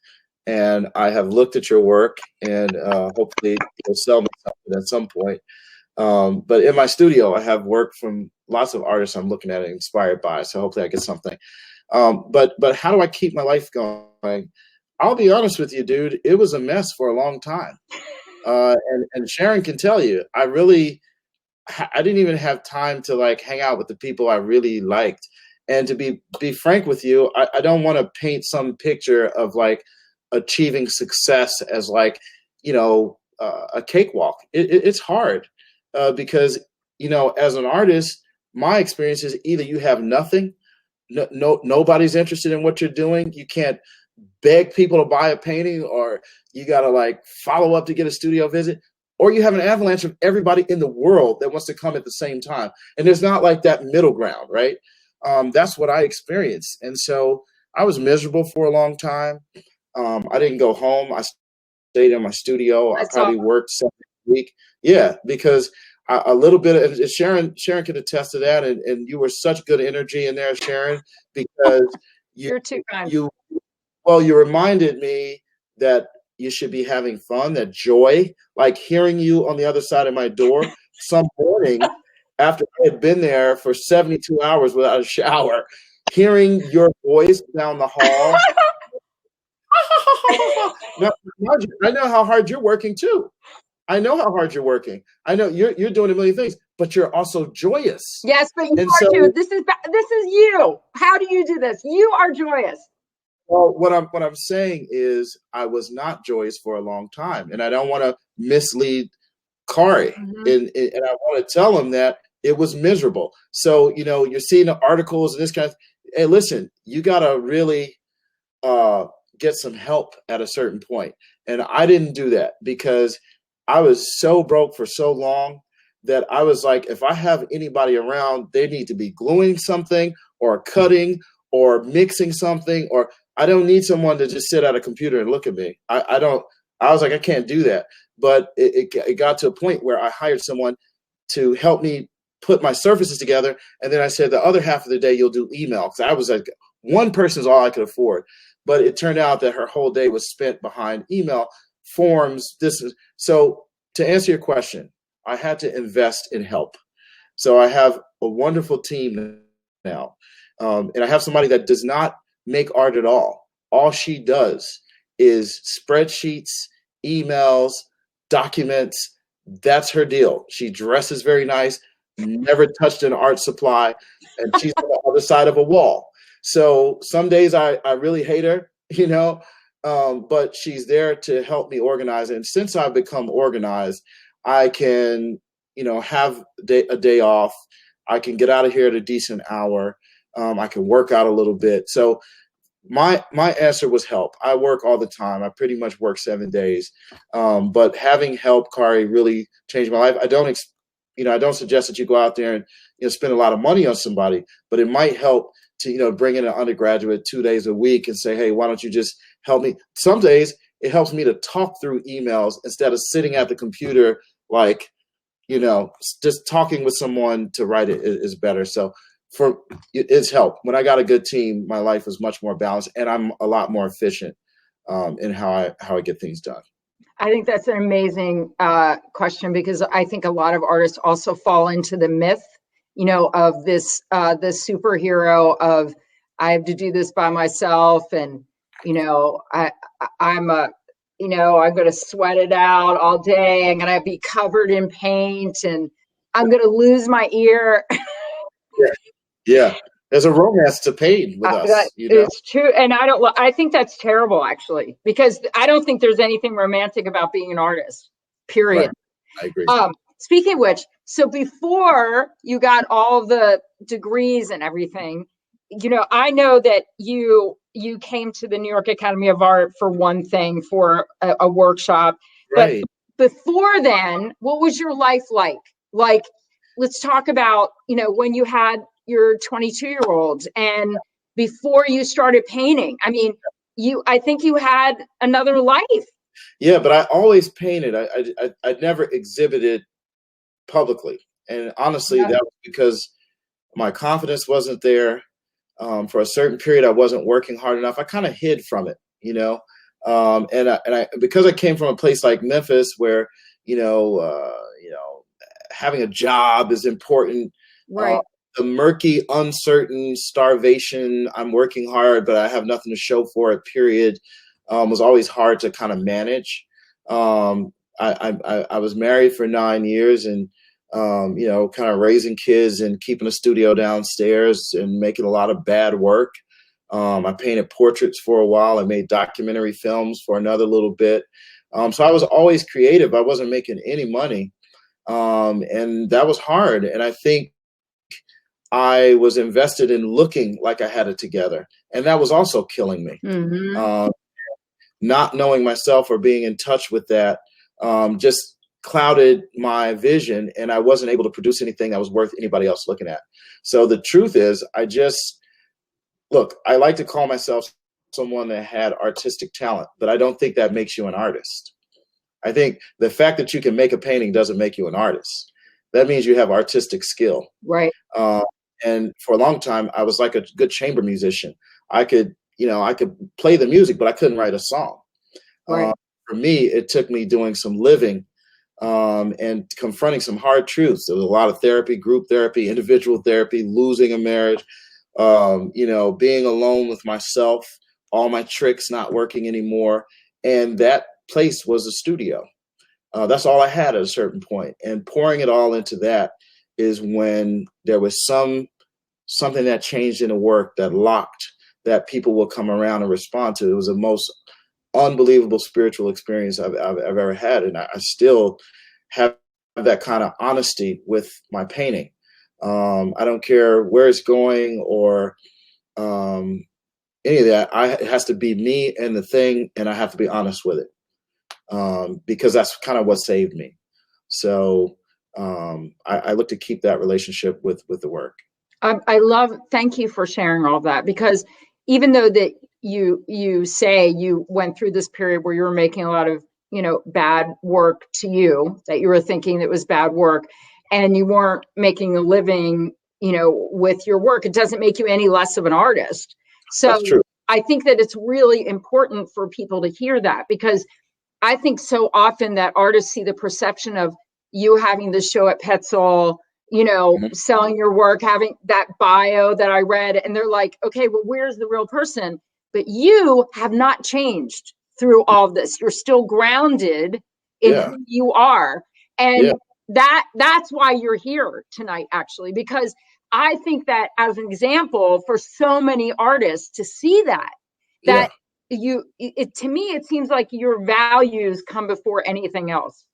And I have looked at your work, and hopefully you'll sell me something at some point. But in my studio, I have work from lots of artists I'm looking at and inspired by. So hopefully I get something. But how do I keep my life going? I'll be honest with you, dude. It was a mess for a long time. And Sharon can tell you, I didn't even have time to like hang out with the people I really liked. And to be frank with you, I don't want to paint some picture of like achieving success as like, a cakewalk. It's hard because, as an artist, my experience is either you have nothing, nobody's interested in what you're doing. You can't beg people to buy a painting, or you got to like follow up to get a studio visit, or you have an avalanche of everybody in the world that wants to come at the same time. And there's not like that middle ground, right? That's what I experienced. And so I was miserable for a long time. I didn't go home. I stayed in my studio. I That's all. probably worked 7 days a week. Yeah, because a little bit of Sharon could attest to that. And you were such good energy in there, Sharon, because you, You're too kind. you reminded me that you should be having fun, that joy, like hearing you on the other side of my door some morning after I had been there for 72 hours without a shower, hearing your voice down the hall. Now, I know how hard you're working too. I know how hard you're working. I know you're doing a million things, but you're also joyous. Yes, but you And are so, too. This is you. How do you do this? You are joyous. well, what I'm saying is I was not joyous for a long time, and I don't want to mislead Kari, Mm-hmm. and I want to tell him that it was miserable. So you're seeing the articles and this kind of. Hey, listen, you got to really get some help at a certain point, and I didn't do that because I was so broke for so long that I was like, if I have anybody around, they need to be gluing something or cutting or mixing something, or I don't need someone to just sit at a computer and look at me. I don't. I was like, I can't do that. But it got to a point where I hired someone to help me put my surfaces together. And then I said, the other half of the day, you'll do email. Because I was like, one person is all I could afford. But it turned out that her whole day was spent behind email forms. So to answer your question, I had to invest in help. So I have a wonderful team now. And I have somebody that does not make art at all. All she does is spreadsheets, emails, documents. That's her deal. She dresses very nice, never touched an art supply, and she's on the other side of a wall. So some days I really hate her, but she's there to help me organize. And since I've become organized, I can, have a day off. I can get out of here at a decent hour. I can work out a little bit. So my answer was help. I work all the time. I pretty much work 7 days. But having help, Kari, really changed my life. I don't suggest that you go out there and spend a lot of money on somebody, but it might help to bring in an undergraduate 2 days a week and say, hey, why don't you just help me? Some days it helps me to talk through emails instead of sitting at the computer, like, just talking with someone to write it is better. So it's helped. When I got a good team, my life is much more balanced, and I'm a lot more efficient in how I get things done. I think that's an amazing question, because I think a lot of artists also fall into the myth, of this superhero of, I have to do this by myself, and I'm going to sweat it out all day. I'm going to be covered in paint, and I'm going to lose my ear. Yeah. There's a romance to pain with us. It's true. And I think that's terrible, actually, because I don't think there's anything romantic about being an artist, period. Right. I agree. Speaking of which, so before you got all the degrees and everything, I know that you came to the New York Academy of Art for one thing, for a workshop. Right. But before then, what was your life like? Like, let's talk about, when you had your 22-year-old and before you started painting. I mean, I think you had another life. Yeah, but I always painted. I never exhibited publicly. And honestly, that was because my confidence wasn't there. For a certain period, I wasn't working hard enough. I kind of hid from it, because I came from a place like Memphis where, having a job is important. Right. The murky, uncertain starvation, I'm working hard, but I have nothing to show for it, period, was always hard to kind of manage. I was married for 9 years and, kind of raising kids and keeping a studio downstairs and making a lot of bad work. I painted portraits for a while. I made documentary films for another little bit. So I was always creative. I wasn't making any money. And that was hard. And I think I was invested in looking like I had it together. And that was also killing me. Mm-hmm. Not knowing myself or being in touch with that just clouded my vision, and I wasn't able to produce anything that was worth anybody else looking at. So the truth is, I like to call myself someone that had artistic talent, but I don't think that makes you an artist. I think the fact that you can make a painting doesn't make you an artist. That means you have artistic skill. Right. And for a long time, I was like a good chamber musician. I could play the music, but I couldn't write a song. Right. For me, it took me doing some living and confronting some hard truths. There was a lot of therapy, group therapy, individual therapy, losing a marriage, being alone with myself, all my tricks not working anymore. And that place was a studio. That's all I had at a certain point. And pouring it all into that is when there was something that changed in the work that locked, that people will come around and respond to. It was the most unbelievable spiritual experience I've ever had. And I still have that kind of honesty with my painting. I don't care where it's going or any of that. It has to be me and the thing, and I have to be honest with it because that's kind of what saved me. So I look to keep that relationship with the work. Thank you for sharing all that, because even though that you say you went through this period where you were making a lot of, bad work to you, that you were thinking that was bad work, and you weren't making a living, with your work, it doesn't make you any less of an artist. So that's true. I think that it's really important for people to hear that, because I think so often that artists see the perception of you having this show at Petzl, mm-hmm. selling your work, having that bio that I read, and they're like, okay, well, where's the real person? But you have not changed. through all of this. You're still grounded in who you are. And that's why you're here tonight, actually, because I think that as an example for so many artists to see that to me, it seems like your values come before anything else.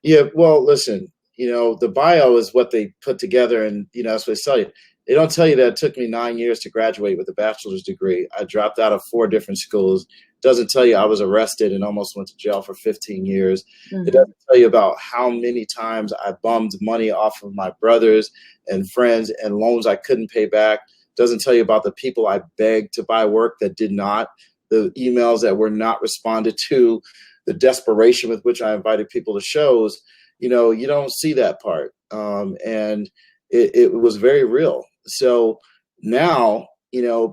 Yeah, well, listen, the bio is what they put together, and that's what they tell you. They don't tell you that it took me 9 years to graduate with a bachelor's degree. I dropped out of 4 different schools. It doesn't tell you I was arrested and almost went to jail for 15 years. Mm-hmm. It doesn't tell you about how many times I bummed money off of my brothers and friends and loans I couldn't pay back. It doesn't tell you about the people I begged to buy work that did not, the emails that were not responded to, the desperation with which I invited people to shows. You don't see that part. And it was very real. So now,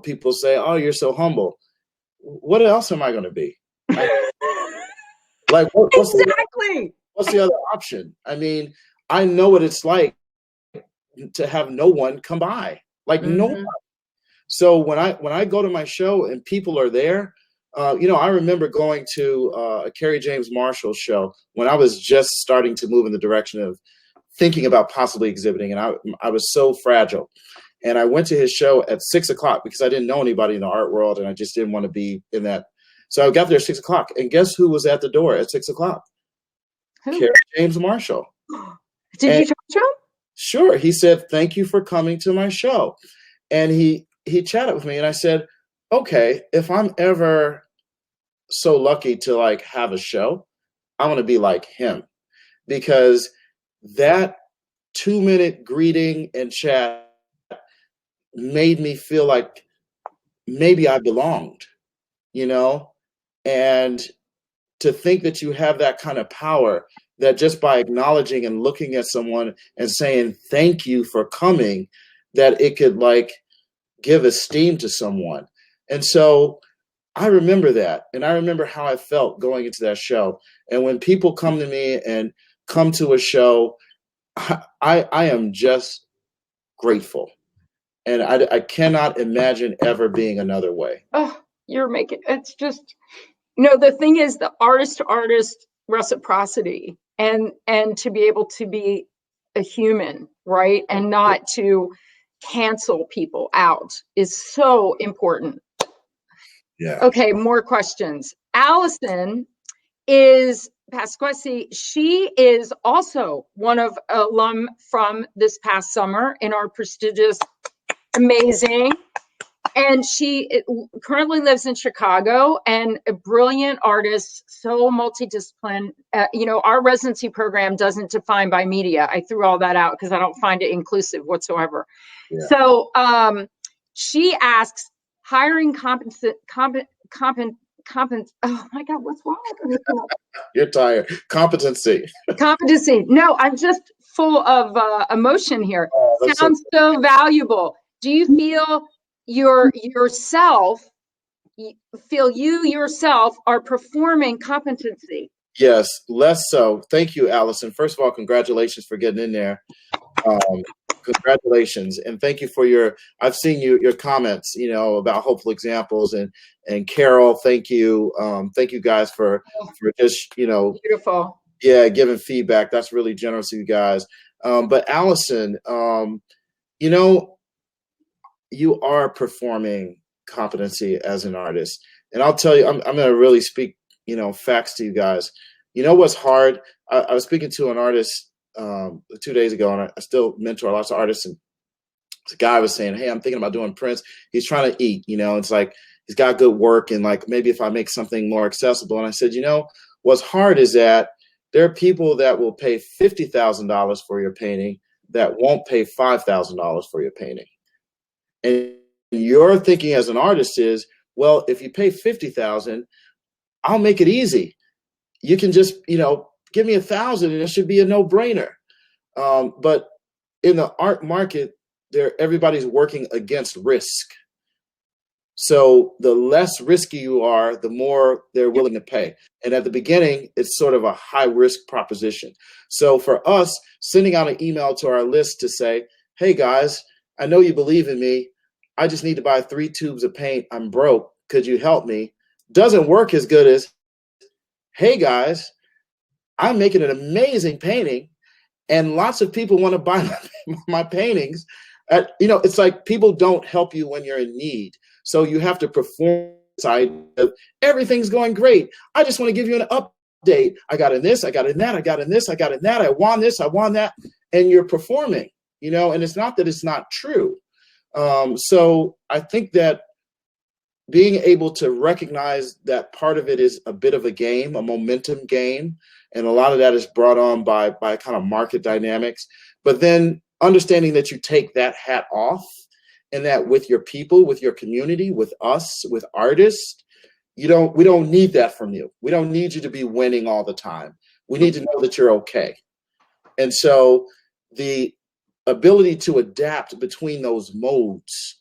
people say, oh, you're so humble. What else am I going to be? Like, what's the other option? I mean, I know what it's like to have no one come by, like no one. So when I go to my show and people are there, I remember going to a Kerry James Marshall show when I was just starting to move in the direction of thinking about possibly exhibiting, and I was so fragile. And I went to his show at 6 o'clock because I didn't know anybody in the art world, and I just didn't want to be in that. So I got there at 6 o'clock, and guess who was at the door at 6 o'clock? Kerry James Marshall. Did you talk to him? Sure. He said, "Thank you for coming to my show." And he chatted with me, and I said, okay, if I'm ever so lucky to like have a show, I want to be like him, because that 2-minute greeting and chat made me feel like maybe I belonged, and to think that you have that kind of power, that just by acknowledging and looking at someone and saying, thank you for coming, that it could like give esteem to someone. And so I remember that. And I remember how I felt going into that show. And when people come to me and come to a show, I am just grateful. And I cannot imagine ever being another way. Oh, it's just, the thing is the artist to artist reciprocity and to be able to be a human, right? And not to cancel people out is so important. Yeah. Okay, more questions. Allison is Pasquesi. She is also one of alum from this past summer in our prestigious, amazing. And she currently lives in Chicago and a brilliant artist, so multidisciplined. Our residency program doesn't define by media. I threw all that out because I don't find it inclusive whatsoever. Yeah. So she asks, hiring competent, oh my God, what's wrong? You're tired. Competency. No, I'm just full of emotion here. Sounds so valuable. Do you feel you yourself are performing competency? Yes, less so. Thank you, Allison. First of all, congratulations for getting in there. Congratulations. And thank you for I've seen your comments, about hopeful examples, and Carol, thank you. Thank you guys for just, beautiful. Yeah, giving feedback. That's really generous of you guys. But Allison, you are performing competency as an artist. And I'll tell you, I'm going to really speak, facts to you guys. What's hard? I was speaking to an artist 2 days ago, and I still mentor lots of artists. And the guy was saying, hey, I'm thinking about doing prints. He's trying to eat, it's like he's got good work, and like maybe if I make something more accessible. And I said, what's hard is that there are people that will pay $50,000 for your painting that won't pay $5,000 for your painting. And your thinking as an artist is, well, if you pay $50,000, I'll make it easy. You can just, give me $1,000 and it should be a no-brainer. But in the art market, everybody's working against risk. So the less risky you are, the more they're willing to pay. And at the beginning, it's sort of a high-risk proposition. So for us, sending out an email to our list to say, hey, guys, I know you believe in me. I just need to buy 3 tubes of paint. I'm broke. Could you help me? Doesn't work as good as, hey guys, I'm making an amazing painting and lots of people want to buy my paintings. It's like people don't help you when you're in need. So you have to perform side of everything's going great. I just want to give you an update. I got in this, I got in that, I got in this, I got in that, I won this, I won that. And you're performing, and it's not that it's not true. So I think that being able to recognize that part of it is a bit of a game, a momentum game. And a lot of that is brought on by kind of market dynamics. But then understanding that you take that hat off and that with your people, with your community, with us, with artists, we don't need that from you. We don't need you to be winning all the time. We need to know that you're okay. And so the ability to adapt between those modes.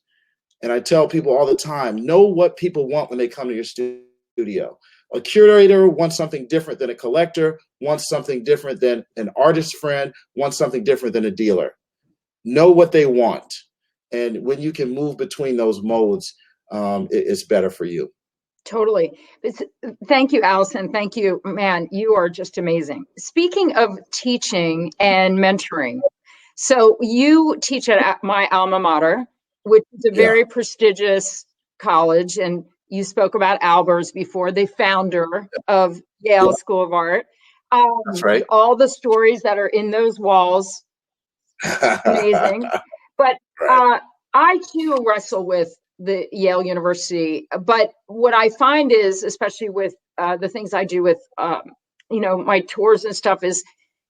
And I tell people all the time, know what people want when they come to your studio. A curator wants something different than a collector, wants something different than an artist friend, wants something different than a dealer. Know what they want. And when you can move between those modes, it's better for you. Totally. Thank you, Allison. Thank you, man. You are just amazing. Speaking of teaching and mentoring, so you teach at my alma mater, which is a very prestigious college. And you spoke about Albers before, the founder of Yale School of Art. That's right. All the stories that are in those walls, amazing. But I too wrestle with the Yale University. But what I find is, especially with the things I do with, my tours and stuff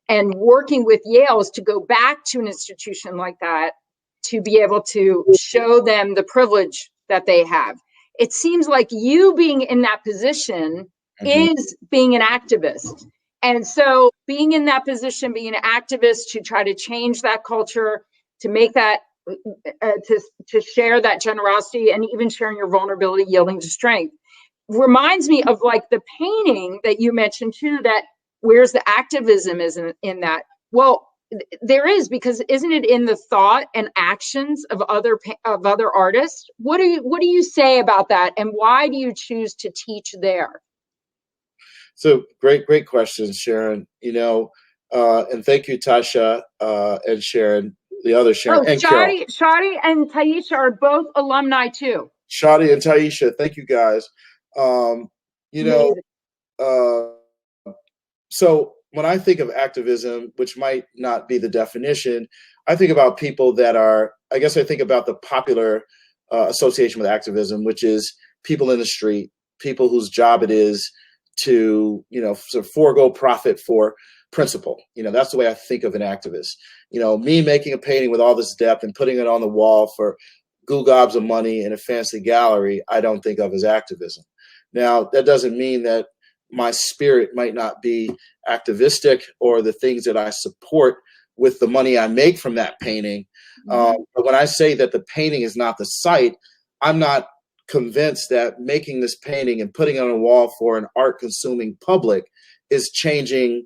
and working with Yale, is to go back to an institution like that to be able to show them the privilege that they have. It seems like you being in that position is being an activist. And so being in that position, being an activist to try to change that culture, to make that, to share that generosity and even sharing your vulnerability, yielding to strength, reminds me of like the painting that you mentioned too, that where's the activism is in that? Well, there is, because isn't it in the thought and actions of other artists? What do you say about that, and why do you choose to teach there? So great questions, Sharon. And thank you, Tasha, and Sharon, the other Sharon. And Shadi and Taisha are both alumni too. Shadi and Taisha, thank you guys. So when I think of activism, which might not be the definition, I think about people that I think about the popular association with activism, which is people in the street, people whose job it is to, sort of forego profit for principle. That's the way I think of an activist. Me making a painting with all this depth and putting it on the wall for goo gobs of money in a fancy gallery, I don't think of as activism. Now, that doesn't mean that my spirit might not be activistic or the things that I support with the money I make from that painting. But when I say that the painting is not the site, I'm not convinced that making this painting and putting it on a wall for an art consuming public is changing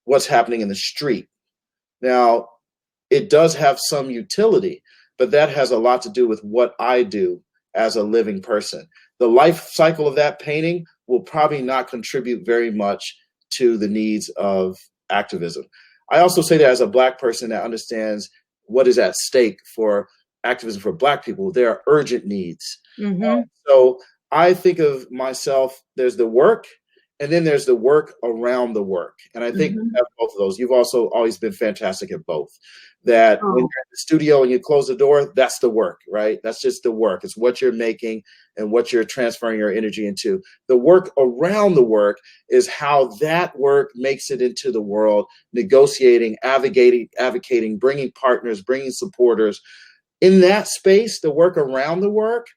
what's happening in the street. Now, it does have some utility, but that has a lot to do with what I do as a living person. The life cycle of that painting will probably not contribute very much to the needs of activism. I also say that as a Black person that understands what is at stake for activism for Black people. There are urgent needs. So I think of myself, there's the work, and then there's the work around the work. And I think we have both of those. You've also always been fantastic at both. That when you're in the studio and you close the door, that's the work, right? That's just the work. It's what you're making and what you're transferring your energy into. The work around the work is how that work makes it into the world, negotiating, advocating, bringing partners, bringing supporters. In that space, the work around the work,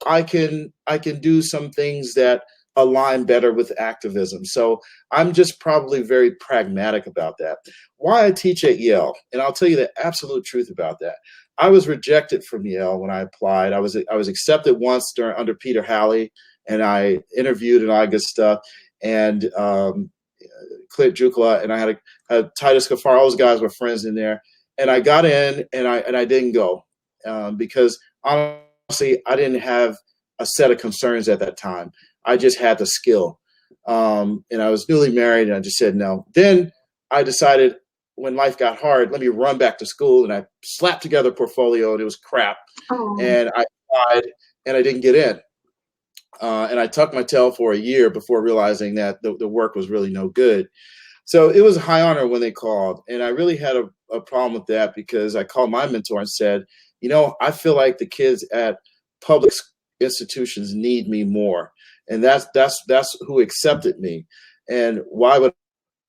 I can do some things that align better with activism. So I'm just probably very pragmatic about that. Why I teach at Yale, and I'll tell you the absolute truth about that. I was rejected from Yale when I applied. I was accepted once under Peter Halley, and I interviewed and all that good stuff. And Clint Jukla, and I had Titus Kafar, all those guys were friends in there. And I got in, and I didn't go because honestly, I didn't have a set of concerns at that time. I just had the skill. And I was newly married, and I just said no. Then I decided, when life got hard, let me run back to school, and I slapped together a portfolio, and it was crap. Oh. And I applied, and I didn't get in. And I tucked my tail for a year before realizing that the work was really no good. So it was a high honor when they called. And I really had a problem with that, because I called my mentor and said, I feel like the kids at public institutions need me more. And that's who accepted me. And why would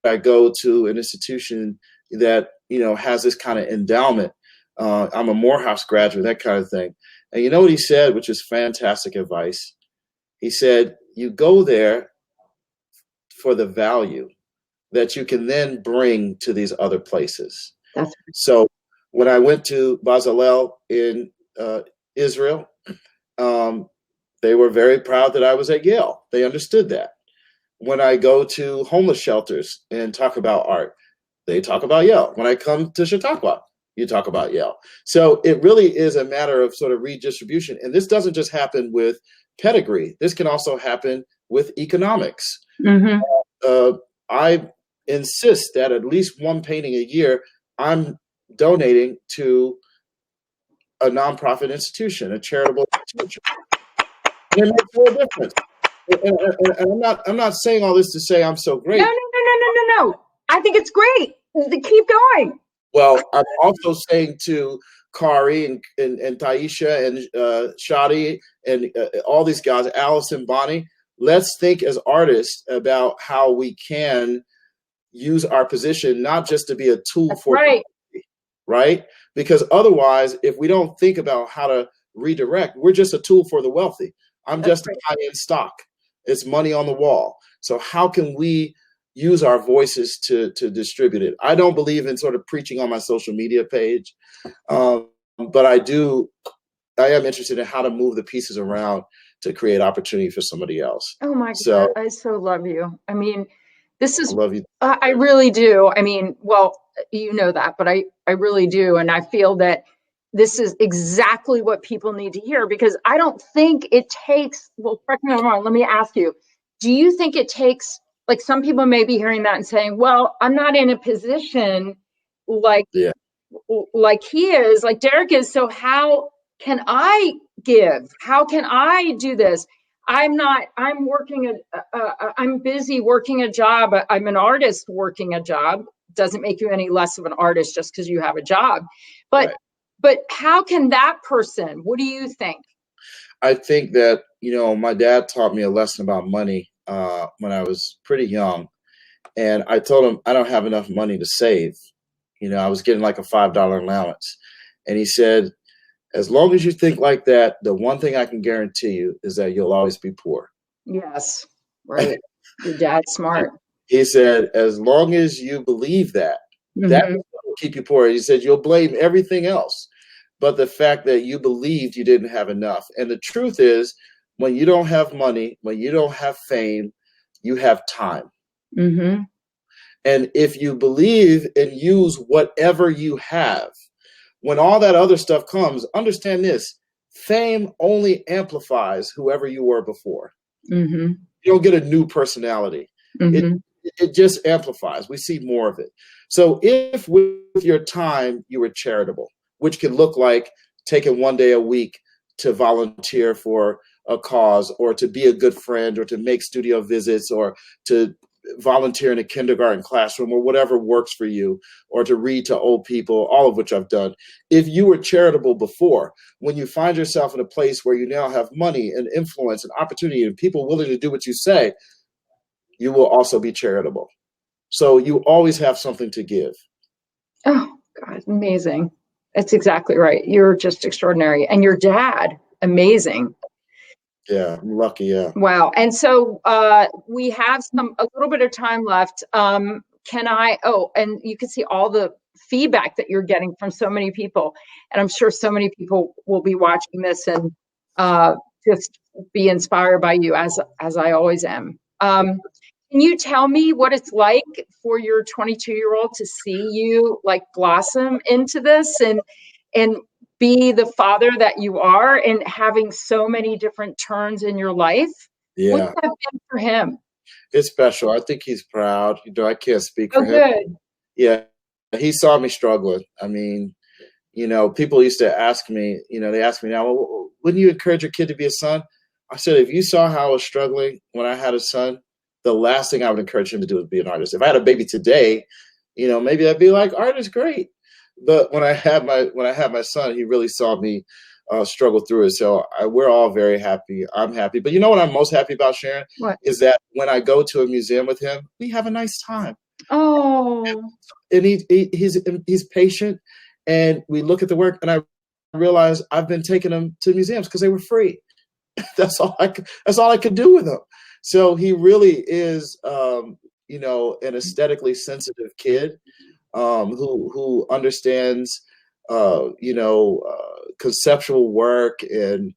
I go to an institution that, has this kind of endowment? I'm a Morehouse graduate, that kind of thing. And you know what he said, which is fantastic advice? He said, you go there for the value that you can then bring to these other places. So when I went to Bezalel in Israel, they were very proud that I was at Yale. They understood that. When I go to homeless shelters and talk about art, they talk about Yale. When I come to Chautauqua, you talk about Yale. So it really is a matter of sort of redistribution. And this doesn't just happen with pedigree. This can also happen with economics. Mm-hmm. I insist that at least one painting a year I'm donating to a nonprofit institution, a charitable institution. And it makes a difference. And I'm not saying all this to say I'm so great. No. I think it's great. Keep going. Well, I'm also saying to Kari and Taisha and Shadi and all these guys, Alice and Bonnie, let's think as artists about how we can use our position not just to be a tool for right. Right? Because otherwise, if we don't think about how to redirect, we're just a tool for the wealthy. I'm just a high-end stock. It's money on the wall. So how can we use our voices to distribute it? I don't believe in sort of preaching on my social media page, but I am interested in how to move the pieces around to create opportunity for somebody else. Oh my God, I so love you. I mean, this is, I love you. I really do. I mean, well, you know that, but I really do. And I feel that this is exactly what people need to hear, because I don't think it takes, well, correct me if I'm wrong, let me ask you, do you think it takes, like some people may be hearing that and saying, well, I'm not in a position like he is, like Derek is, so how can I give? How can I do this? I'm busy working a job. I'm an artist working a job. Doesn't make you any less of an artist just because you have a job. But how can that person, what do you think? I think that, my dad taught me a lesson about money when I was pretty young. And I told him I don't have enough money to save. I was getting like a $5 allowance. And he said, as long as you think like that, the one thing I can guarantee you is that you'll always be poor. Yes, right. Your dad's smart. He said, as long as you believe that, that will keep you poor. He said, you'll blame everything else, but the fact that you believed you didn't have enough. And the truth is, when you don't have money, when you don't have fame, you have time. Mm-hmm. And if you believe and use whatever you have, when all that other stuff comes, understand this: fame only amplifies whoever you were before. Mm-hmm. You don't get a new personality. Mm-hmm. It just amplifies. We see more of it. So if with your time you were charitable, which can look like taking one day a week to volunteer for a cause, or to be a good friend, or to make studio visits, or to volunteer in a kindergarten classroom, or whatever works for you, or to read to old people, all of which I've done. If you were charitable before, when you find yourself in a place where you now have money and influence and opportunity and people willing to do what you say, you will also be charitable. So you always have something to give. Oh, God, amazing. That's exactly right. You're just extraordinary. And your dad, amazing. Yeah, I'm lucky. Yeah. Wow. And so we have a little bit of time left. And you can see all the feedback that you're getting from so many people. And I'm sure so many people will be watching this and just be inspired by you, as I always am. Can you tell me what it's like for your 22-year-old to see you like blossom into this and be the father that you are, and having so many different turns in your life? Yeah. What's that been for him? It's special. I think he's proud. I can't speak Oh, for him. good. Yeah, he saw me struggling. I mean, people used to ask me, they ask me now, well, wouldn't you encourage your kid to be a son? I said, if you saw how I was struggling when I had a son, the last thing I would encourage him to do is be an artist. If I had a baby today, maybe I'd be like, art is great. But when I had my son, he really saw me struggle through it. So we're all very happy. I'm happy. But you know what I'm most happy about, Sharon? What? Is that when I go to a museum with him, we have a nice time. Oh. And he's patient. And we look at the work, and I realize I've been taking him to museums because they were free. That's all I could do with him. So he really is, an aesthetically sensitive kid who understands, conceptual work and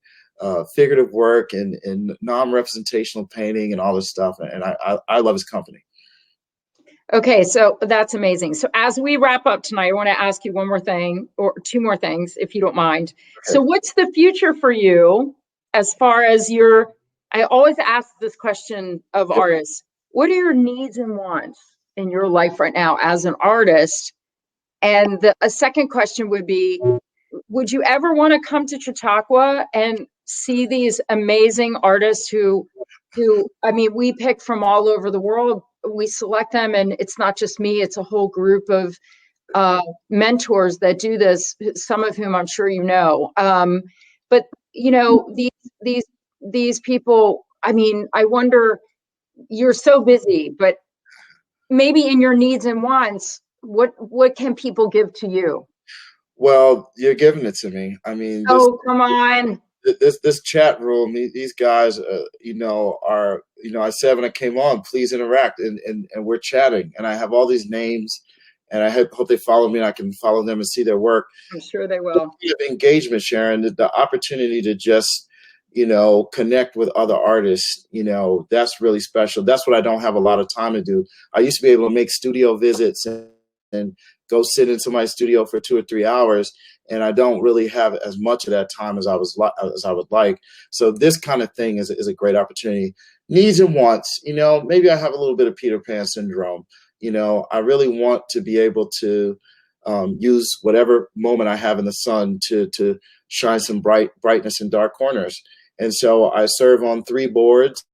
figurative work and non-representational painting and all this stuff. And I love his company. Okay, so that's amazing. So as we wrap up tonight, I want to ask you one more thing or two more things, if you don't mind. Okay. So what's the future for you as far as I always ask this question of artists. What are your needs and wants in your life right now as an artist? And a second question would be, would you ever want to come to Chautauqua and see these amazing artists who, I mean, we pick from all over the world. We select them, and it's not just me, it's a whole group of mentors that do this, some of whom I'm sure you know. But these people, I mean, I wonder, you're so busy, but maybe in your needs and wants, what can people give to you? Well, you're giving it to me. I mean, come on. This chat room, these guys, are, I said when I came on, please interact, and we're chatting, and I have all these names, and I hope they follow me and I can follow them and see their work. I'm sure they will. The engagement, Sharon, the opportunity to just, connect with other artists, that's really special. That's what I don't have a lot of time to do. I used to be able to make studio visits and go sit into my studio for 2 or 3 hours, and I don't really have as much of that time as I would like. So this kind of thing is a great opportunity. Needs and wants, maybe I have a little bit of Peter Pan syndrome. I really want to be able to use whatever moment I have in the sun to shine some brightness in dark corners. And so I serve on 3 boards.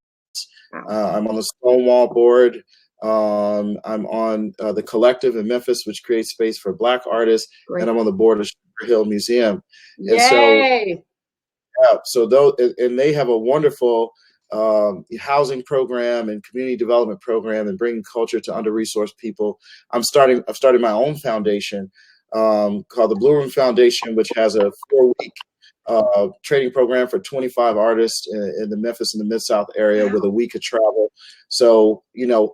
I'm on the Stonewall board. I'm on the Collective in Memphis, which creates space for Black artists. Great. And I'm on the board of Sugar Hill Museum. And Yay! So they have a wonderful housing program and community development program and bringing culture to under-resourced people. I've started my own foundation called the Blue Room Foundation, which has a 4-week training program for 25 artists in the Memphis and the Mid-South area with a week of travel. So,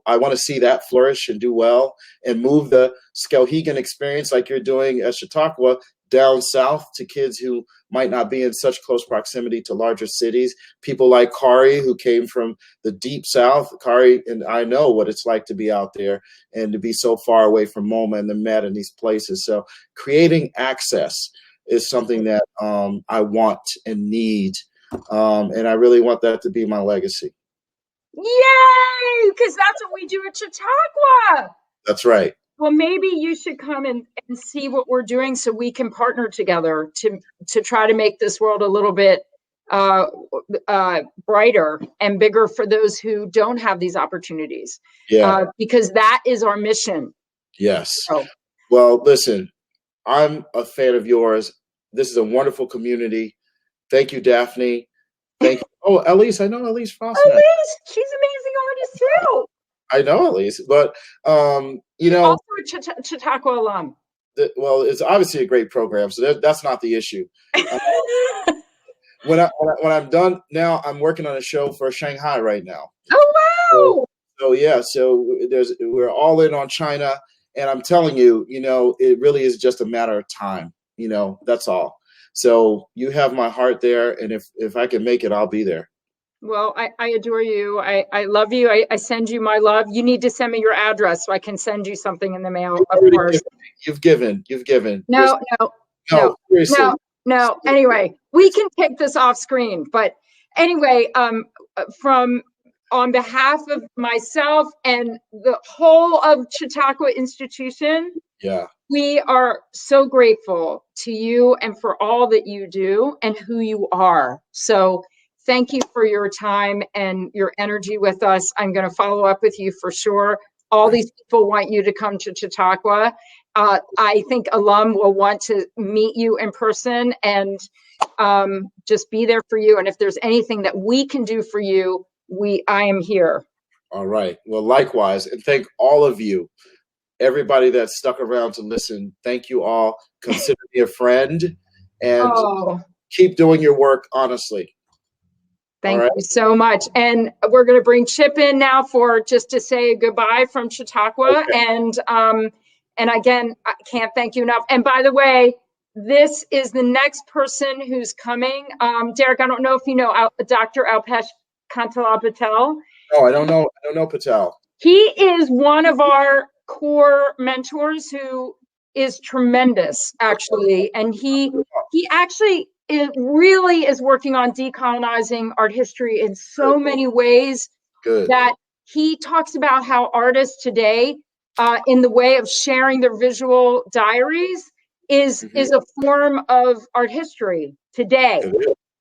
I want to see that flourish and do well and move the Skowhegan experience like you're doing at Chautauqua down south to kids who might not be in such close proximity to larger cities. People like Kari, who came from the deep south. Kari and I know what it's like to be out there and to be so far away from MoMA and the Met and these places. So creating access is something that I want and need. And I really want that to be my legacy. Yay! Because that's what we do at Chautauqua. That's right. Well, maybe you should come and see what we're doing so we can partner together to try to make this world a little bit brighter and bigger for those who don't have these opportunities. Yeah. Because that is our mission. Yes. So. Well, listen, I'm a fan of yours. This is a wonderful community. Thank you, Daphne. Thank you. Oh, Elise, I know Elise Frostman. Elise, she's an amazing artist too. I know Elise, but also a Chautauqua alum. Well, it's obviously a great program, so that's not the issue. When I'm done now, I'm working on a show for Shanghai right now. Oh wow! So we're all in on China, and I'm telling you, it really is just a matter of time. That's all. So you have my heart there, and if I can make it, I'll be there. Well, I adore you. I love you. I send you my love. You need to send me your address so I can send you something in the mail, of course. You've given. No. Anyway, we can take this off screen. But anyway, from on behalf of myself and the whole of Chautauqua institution, Yeah. we are so grateful to you and for all that you do and who you are. So thank you for your time and your energy with us. I'm going to follow up with you for sure. All these people want you to come to Chautauqua. I think alum will want to meet you in person and just be there for you. And if there's anything that we can do for you, I am here. All right. Well, likewise. And thank all of you, everybody that stuck around to listen. Thank you all. Consider me a friend and keep doing your work honestly. Thank you so much. And we're going to bring Chip in now for just to say goodbye from Chautauqua. Okay. And again, I can't thank you enough. And by the way, this is the next person who's coming. Derek, I don't know if you know Dr. Alpesh Kantala Patel. No, I don't know. I don't know Patel. He is one of our core mentors who is tremendous, actually. And he actually really is working on decolonizing art history in so many ways. Good. That he talks about how artists today, in the way of sharing their visual diaries, is a form of art history today.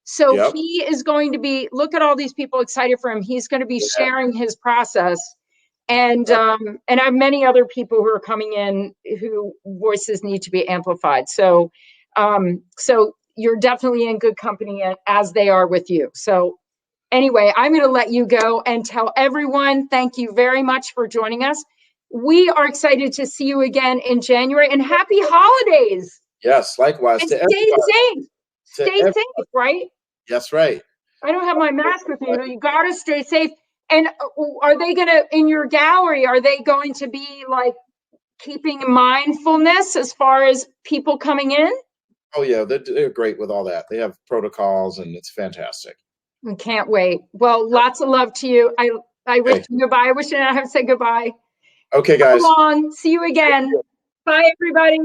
So he is going to be, look at all these people excited for him. He's going to be sharing his process. And I have many other people who are coming in who voices need to be amplified. So you're definitely in good company as they are with you. So anyway, I'm going to let you go and tell everyone, thank you very much for joining us. We are excited to see you again in January, and happy holidays. Yes, likewise. And stay safe. Stay safe, right? Yes, right. I don't have my mask with me, but you got to stay safe. And are they going to, in your gallery, are they going to be like keeping mindfulness as far as people coming in? Oh, yeah, they're great with all that. They have protocols, and it's fantastic. I can't wait. Well, lots of love to you. I wish you goodbye. I wish I have to say goodbye. Okay, guys. So long. See you again. Bye, everybody.